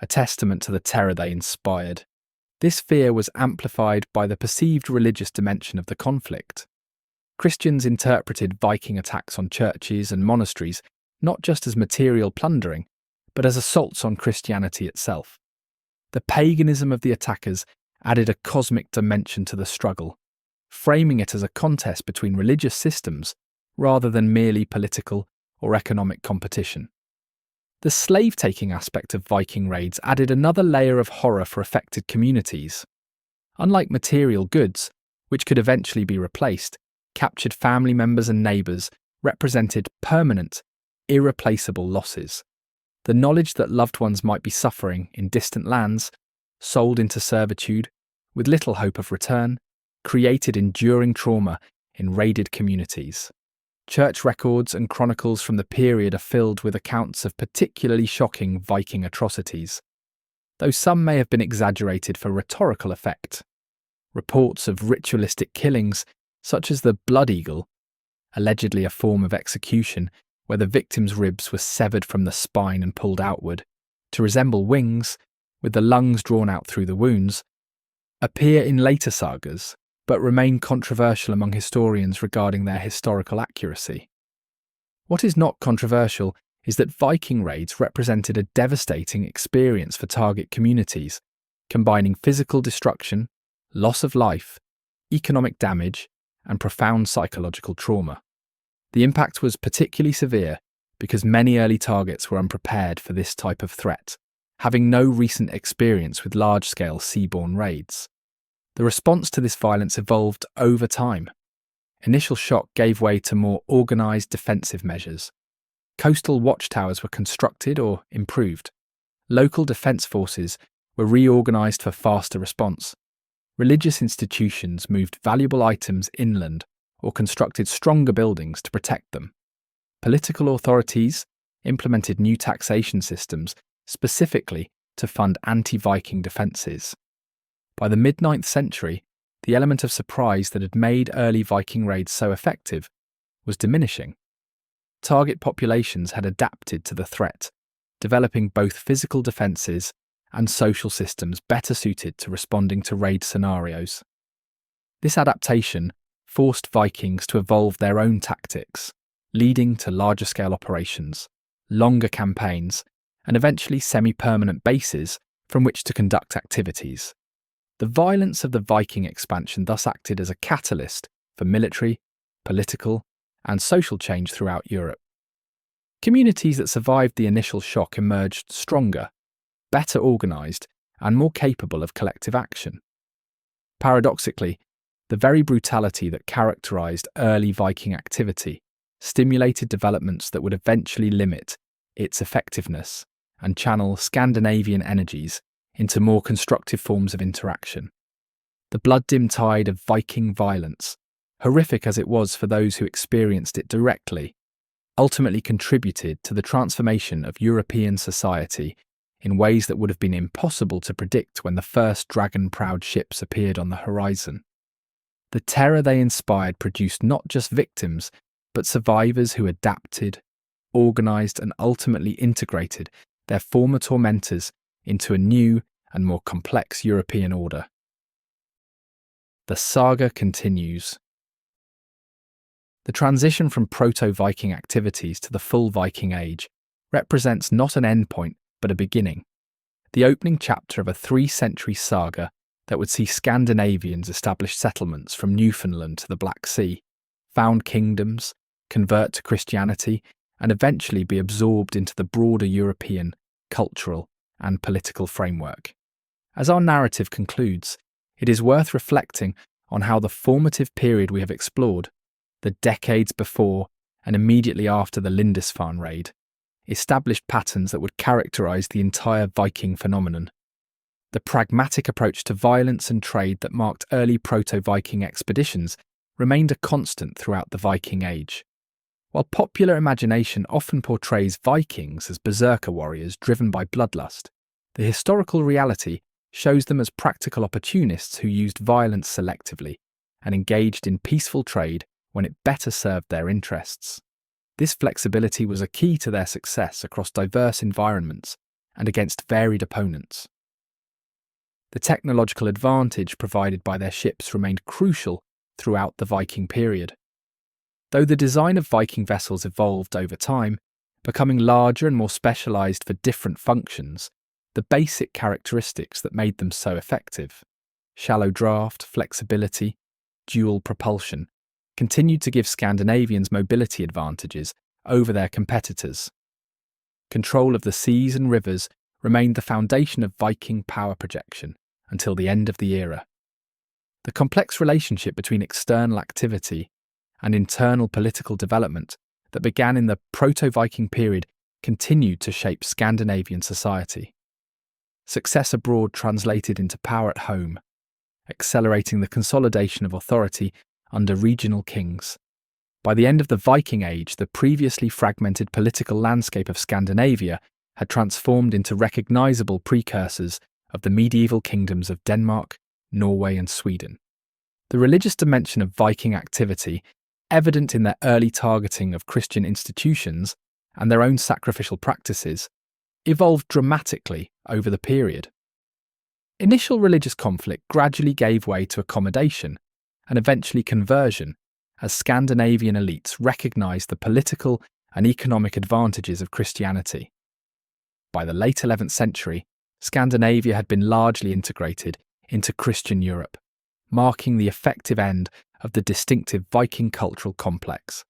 a testament to the terror they inspired. This fear was amplified by the perceived religious dimension of the conflict. Christians interpreted Viking attacks on churches and monasteries not just as material plundering, but as assaults on Christianity itself. The paganism of the attackers added a cosmic dimension to the struggle, framing it as a contest between religious systems rather than merely political or economic competition. The slave-taking aspect of Viking raids added another layer of horror for affected communities. Unlike material goods, which could eventually be replaced, captured family members and neighbours represented permanent, irreplaceable losses. The knowledge that loved ones might be suffering in distant lands, sold into servitude, with little hope of return, created enduring trauma in raided communities. Church records and chronicles from the period are filled with accounts of particularly shocking Viking atrocities, though some may have been exaggerated for rhetorical effect. Reports of ritualistic killings, such as the blood eagle, allegedly a form of execution where the victim's ribs were severed from the spine and pulled outward, to resemble wings, with the lungs drawn out through the wounds, appear in later sagas, but remain controversial among historians regarding their historical accuracy. What is not controversial is that Viking raids represented a devastating experience for target communities, combining physical destruction, loss of life, economic damage, and profound psychological trauma. The impact was particularly severe because many early targets were unprepared for this type of threat, having no recent experience with large-scale seaborne raids. The response to this violence evolved over time. Initial shock gave way to more organised defensive measures. Coastal watchtowers were constructed or improved. Local defence forces were reorganised for faster response. religious institutions moved valuable items inland or constructed stronger buildings to protect them. Political authorities implemented new taxation systems specifically to fund anti-Viking defences. By the mid-9th century, the element of surprise that had made early Viking raids so effective was diminishing. Target populations had adapted to the threat, developing both physical defences and social systems better suited to responding to raid scenarios. This adaptation forced Vikings to evolve their own tactics, leading to larger-scale operations, longer campaigns, and eventually semi-permanent bases from which to conduct activities. The violence of the Viking expansion thus acted as a catalyst for military, political, and social change throughout Europe. Communities that survived the initial shock emerged stronger, better organised, and more capable of collective action. Paradoxically, the very brutality that characterised early Viking activity stimulated developments that would eventually limit its effectiveness and channel Scandinavian energies into more constructive forms of interaction. The blood-dimmed tide of Viking violence, horrific as it was for those who experienced it directly, ultimately contributed to the transformation of European society in ways that would have been impossible to predict when the first dragon-prowed ships appeared on the horizon. The terror they inspired produced not just victims, but survivors who adapted, organised, and ultimately integrated their former tormentors into a new and more complex European order. The saga continues. The transition from proto-Viking activities to the full Viking Age represents not an endpoint, but a beginning. The opening chapter of a 3-century saga that would see Scandinavians establish settlements from Newfoundland to the Black Sea, found kingdoms, convert to Christianity, and eventually be absorbed into the broader European cultural and political framework. As our narrative concludes, it is worth reflecting on how the formative period we have explored, the decades before and immediately after the Lindisfarne raid, established patterns that would characterise the entire Viking phenomenon. The pragmatic approach to violence and trade that marked early proto-Viking expeditions remained a constant throughout the Viking Age. While popular imagination often portrays Vikings as berserker warriors driven by bloodlust, the historical reality shows them as practical opportunists who used violence selectively and engaged in peaceful trade when it better served their interests. This flexibility was a key to their success across diverse environments and against varied opponents. The technological advantage provided by their ships remained crucial throughout the Viking period. Though the design of Viking vessels evolved over time, becoming larger and more specialised for different functions, the basic characteristics that made them so effective, shallow draft, flexibility, dual propulsion, continued to give Scandinavians mobility advantages over their competitors. Control of the seas and rivers remained the foundation of Viking power projection until the end of the era. The complex relationship between external activity and internal political development that began in the proto-Viking period continued to shape Scandinavian society. Success abroad translated into power at home, accelerating the consolidation of authority under regional kings. By the end of the Viking Age, the previously fragmented political landscape of Scandinavia had transformed into recognisable precursors of the medieval kingdoms of Denmark, Norway, and Sweden. The religious dimension of Viking activity, evident in their early targeting of Christian institutions and their own sacrificial practices, evolved dramatically over the period. Initial religious conflict gradually gave way to accommodation and eventually conversion as Scandinavian elites recognised the political and economic advantages of Christianity. By the late 11th century, Scandinavia had been largely integrated into Christian Europe, marking the effective end of the distinctive Viking cultural complex.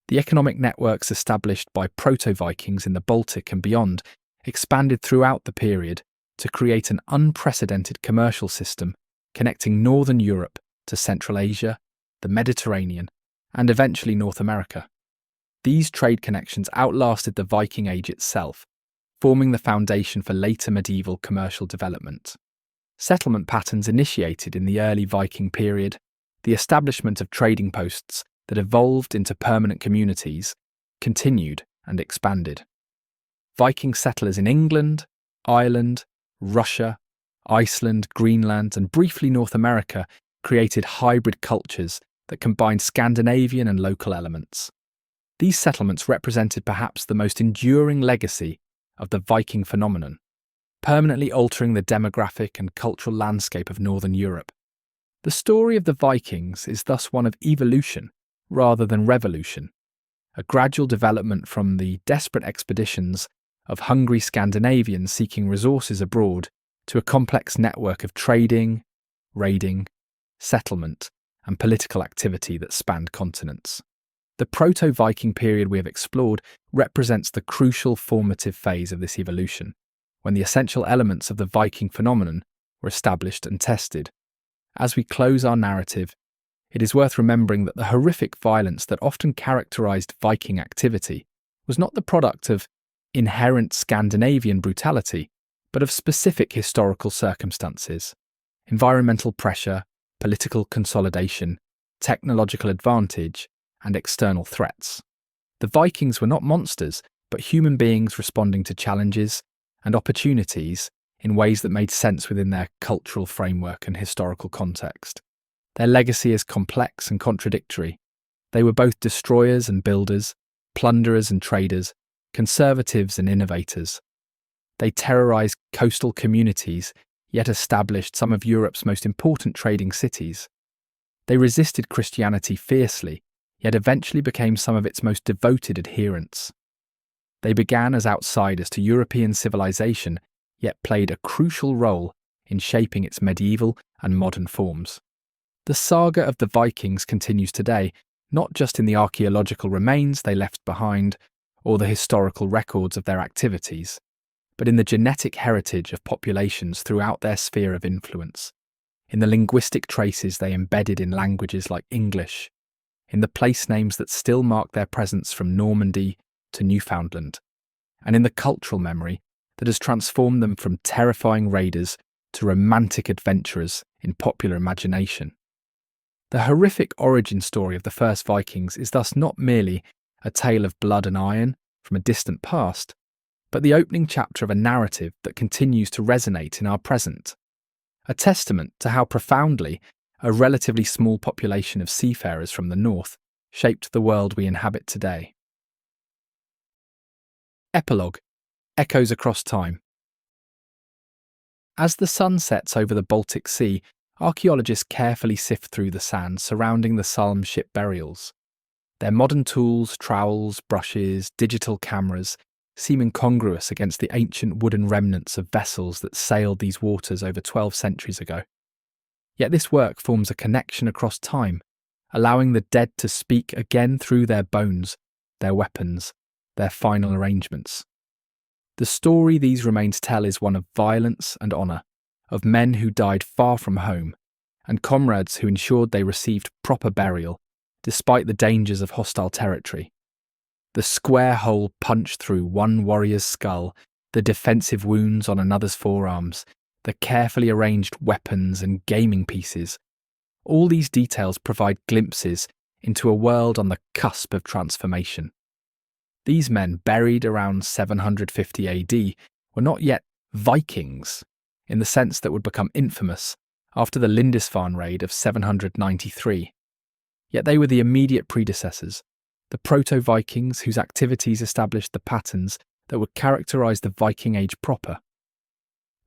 The economic networks established by proto-Vikings in the Baltic and beyond expanded throughout the period to create an unprecedented commercial system connecting northern Europe to Central Asia, the Mediterranean, and eventually North America. These trade connections outlasted the Viking Age itself, forming the foundation for later medieval commercial development. Settlement patterns initiated in the early Viking period, the establishment of trading posts that evolved into permanent communities, continued and expanded. Viking settlers in England, Ireland, Russia, Iceland, Greenland, and briefly North America created hybrid cultures that combined Scandinavian and local elements. These settlements represented perhaps the most enduring legacy of the Viking phenomenon, permanently altering the demographic and cultural landscape of Northern Europe. The story of the Vikings is thus one of evolution rather than revolution, a gradual development from the desperate expeditions of hungry Scandinavians seeking resources abroad to a complex network of trading, raiding, settlement, and political activity that spanned continents. The proto-Viking period we have explored represents the crucial formative phase of this evolution, when the essential elements of the Viking phenomenon were established and tested. As we close our narrative, it is worth remembering that the horrific violence that often characterized Viking activity was not the product of inherent Scandinavian brutality, but of specific historical circumstances: environmental pressure, political consolidation, technological advantage, and external threats. The Vikings were not monsters, but human beings responding to challenges and opportunities in ways that made sense within their cultural framework and historical context. Their legacy is complex and contradictory. They were both destroyers and builders, plunderers and traders, conservatives and innovators. They terrorized coastal communities, yet established some of Europe's most important trading cities. They resisted Christianity fiercely, yet eventually became some of its most devoted adherents. They began as outsiders to European civilization, yet played a crucial role in shaping its medieval and modern forms. The saga of the Vikings continues today, not just in the archaeological remains they left behind or the historical records of their activities, but in the genetic heritage of populations throughout their sphere of influence, in the linguistic traces they embedded in languages like English, in the place names that still mark their presence from Normandy to Newfoundland, and in the cultural memory that has transformed them from terrifying raiders to romantic adventurers in popular imagination. The horrific origin story of the first Vikings is thus not merely a tale of blood and iron from a distant past, but the opening chapter of a narrative that continues to resonate in our present, a testament to how profoundly a relatively small population of seafarers from the north shaped the world we inhabit today. Epilogue: Echoes across time. As the sun sets over the Baltic Sea, archaeologists carefully sift through the sand surrounding the Salme ship burials. Their modern tools, trowels, brushes, digital cameras seem incongruous against the ancient wooden remnants of vessels that sailed these waters over 12 centuries ago. Yet this work forms a connection across time, allowing the dead to speak again through their bones, their weapons, their final arrangements. The story these remains tell is one of violence and honour, of men who died far from home, and comrades who ensured they received proper burial, despite the dangers of hostile territory. The square hole punched through one warrior's skull, the defensive wounds on another's forearms, the carefully arranged weapons and gaming pieces. All these details provide glimpses into a world on the cusp of transformation. These men, buried around 750 AD, were not yet Vikings, in the sense that would become infamous after the Lindisfarne raid of 793. Yet they were the immediate predecessors, the proto-Vikings whose activities established the patterns that would characterise the Viking Age proper.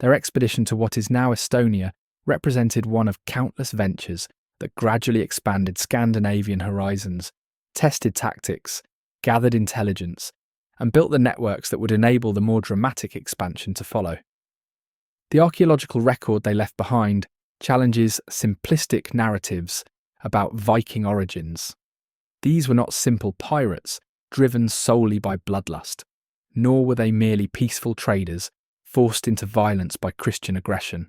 Their expedition to what is now Estonia represented one of countless ventures that gradually expanded Scandinavian horizons, tested tactics, gathered intelligence, and built the networks that would enable the more dramatic expansion to follow. The archaeological record they left behind challenges simplistic narratives about Viking origins. These were not simple pirates driven solely by bloodlust, nor were they merely peaceful traders forced into violence by Christian aggression.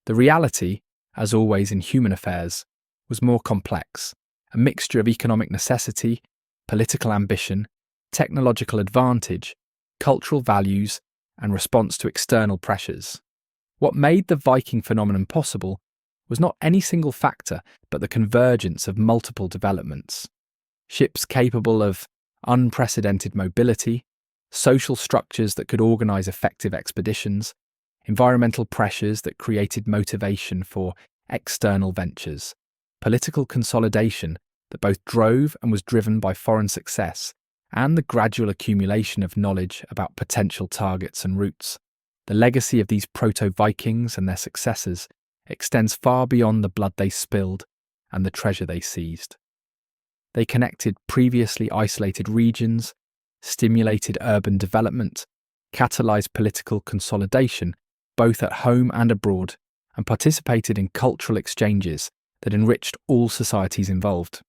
The reality, as always in human affairs, was more complex, a mixture of economic necessity, political ambition, technological advantage, cultural values, and response to external pressures. What made the Viking phenomenon possible was not any single factor, but the convergence of multiple developments. Ships capable of unprecedented mobility, social structures that could organise effective expeditions, environmental pressures that created motivation for external ventures, political consolidation that both drove and was driven by foreign success, and the gradual accumulation of knowledge about potential targets and routes. The legacy of these proto-Vikings and their successors extends far beyond the blood they spilled and the treasure they seized. They connected previously isolated regions, stimulated urban development, catalysed political consolidation, both at home and abroad, and participated in cultural exchanges that enriched all societies involved.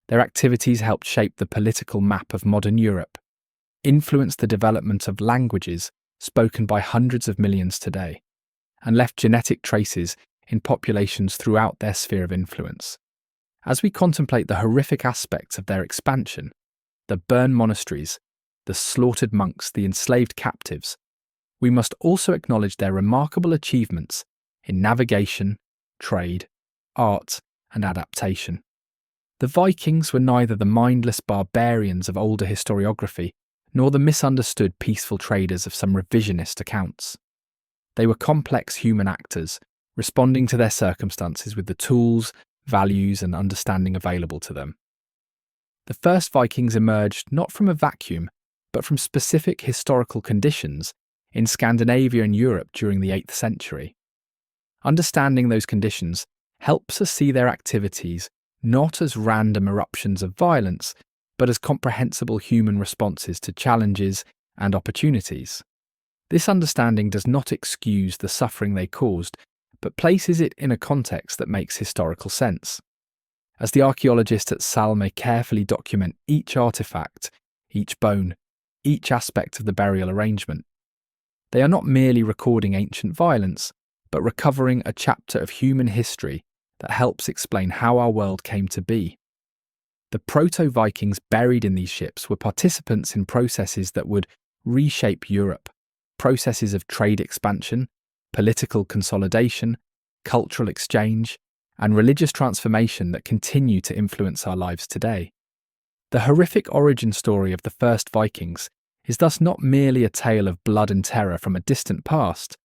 Their activities helped shape the political map of modern Europe, influenced the development of languages spoken by hundreds of millions today, and left genetic traces in populations throughout their sphere of influence. As we contemplate the horrific aspects of their expansion, the burned monasteries, the slaughtered monks, the enslaved captives, we must also acknowledge their remarkable achievements in navigation, trade, art, and adaptation. The Vikings were neither the mindless barbarians of older historiography nor the misunderstood peaceful traders of some revisionist accounts. They were complex human actors, responding to their circumstances with the tools, values, and understanding available to them. The first Vikings emerged not from a vacuum, but from specific historical conditions in Scandinavia and Europe during the 8th century. Understanding those conditions helps us see their activities not as random eruptions of violence, but as comprehensible human responses to challenges and opportunities. This understanding does not excuse the suffering they caused, but places it in a context that makes historical sense. As the archaeologists at Salme carefully document each artifact, each bone, each aspect of the burial arrangement, they are not merely recording ancient violence, but recovering a chapter of human history that helps explain how our world came to be. The proto-Vikings buried in these ships were participants in processes that would reshape Europe, processes of trade expansion, political consolidation, cultural exchange, and religious transformation that continue to influence our lives today. The horrific origin story of the first Vikings is thus not merely a tale of blood and terror from a distant past,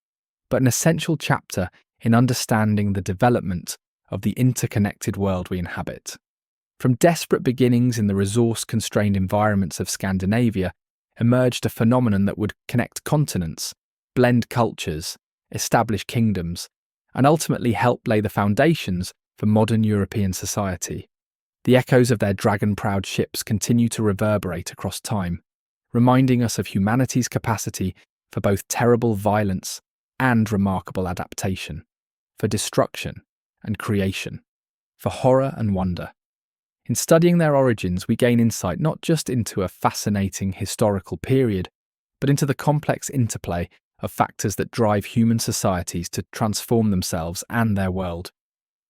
but an essential chapter in understanding the development of the interconnected world we inhabit. From desperate beginnings in the resource-constrained environments of Scandinavia emerged a phenomenon that would connect continents, blend cultures, establish kingdoms, and ultimately help lay the foundations for modern European society. The echoes of their dragon-proud ships continue to reverberate across time, reminding us of humanity's capacity for both terrible violence and remarkable adaptation, for destruction and creation, for horror and wonder. In studying their origins, we gain insight not just into a fascinating historical period, but into the complex interplay of factors that drive human societies to transform themselves and their world,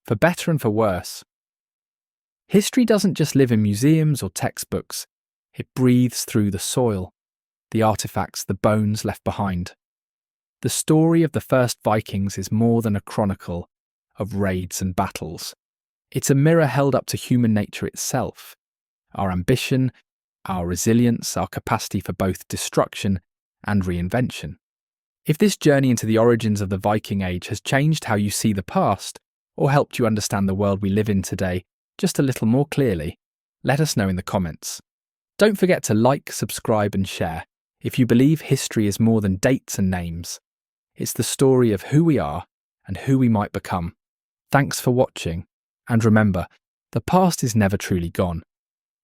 for better and for worse. History doesn't just live in museums or textbooks, it breathes through the soil, the artifacts, the bones left behind. The story of the first Vikings is more than a chronicle of raids and battles. It's a mirror held up to human nature itself, our ambition, our resilience, our capacity for both destruction and reinvention. If this journey into the origins of the Viking Age has changed how you see the past, or helped you understand the world we live in today just a little more clearly, let us know in the comments. Don't forget to like, subscribe, and share if you believe history is more than dates and names. It's the story of who we are and who we might become. Thanks for watching, and remember, the past is never truly gone.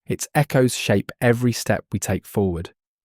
Its echoes shape every step we take forward.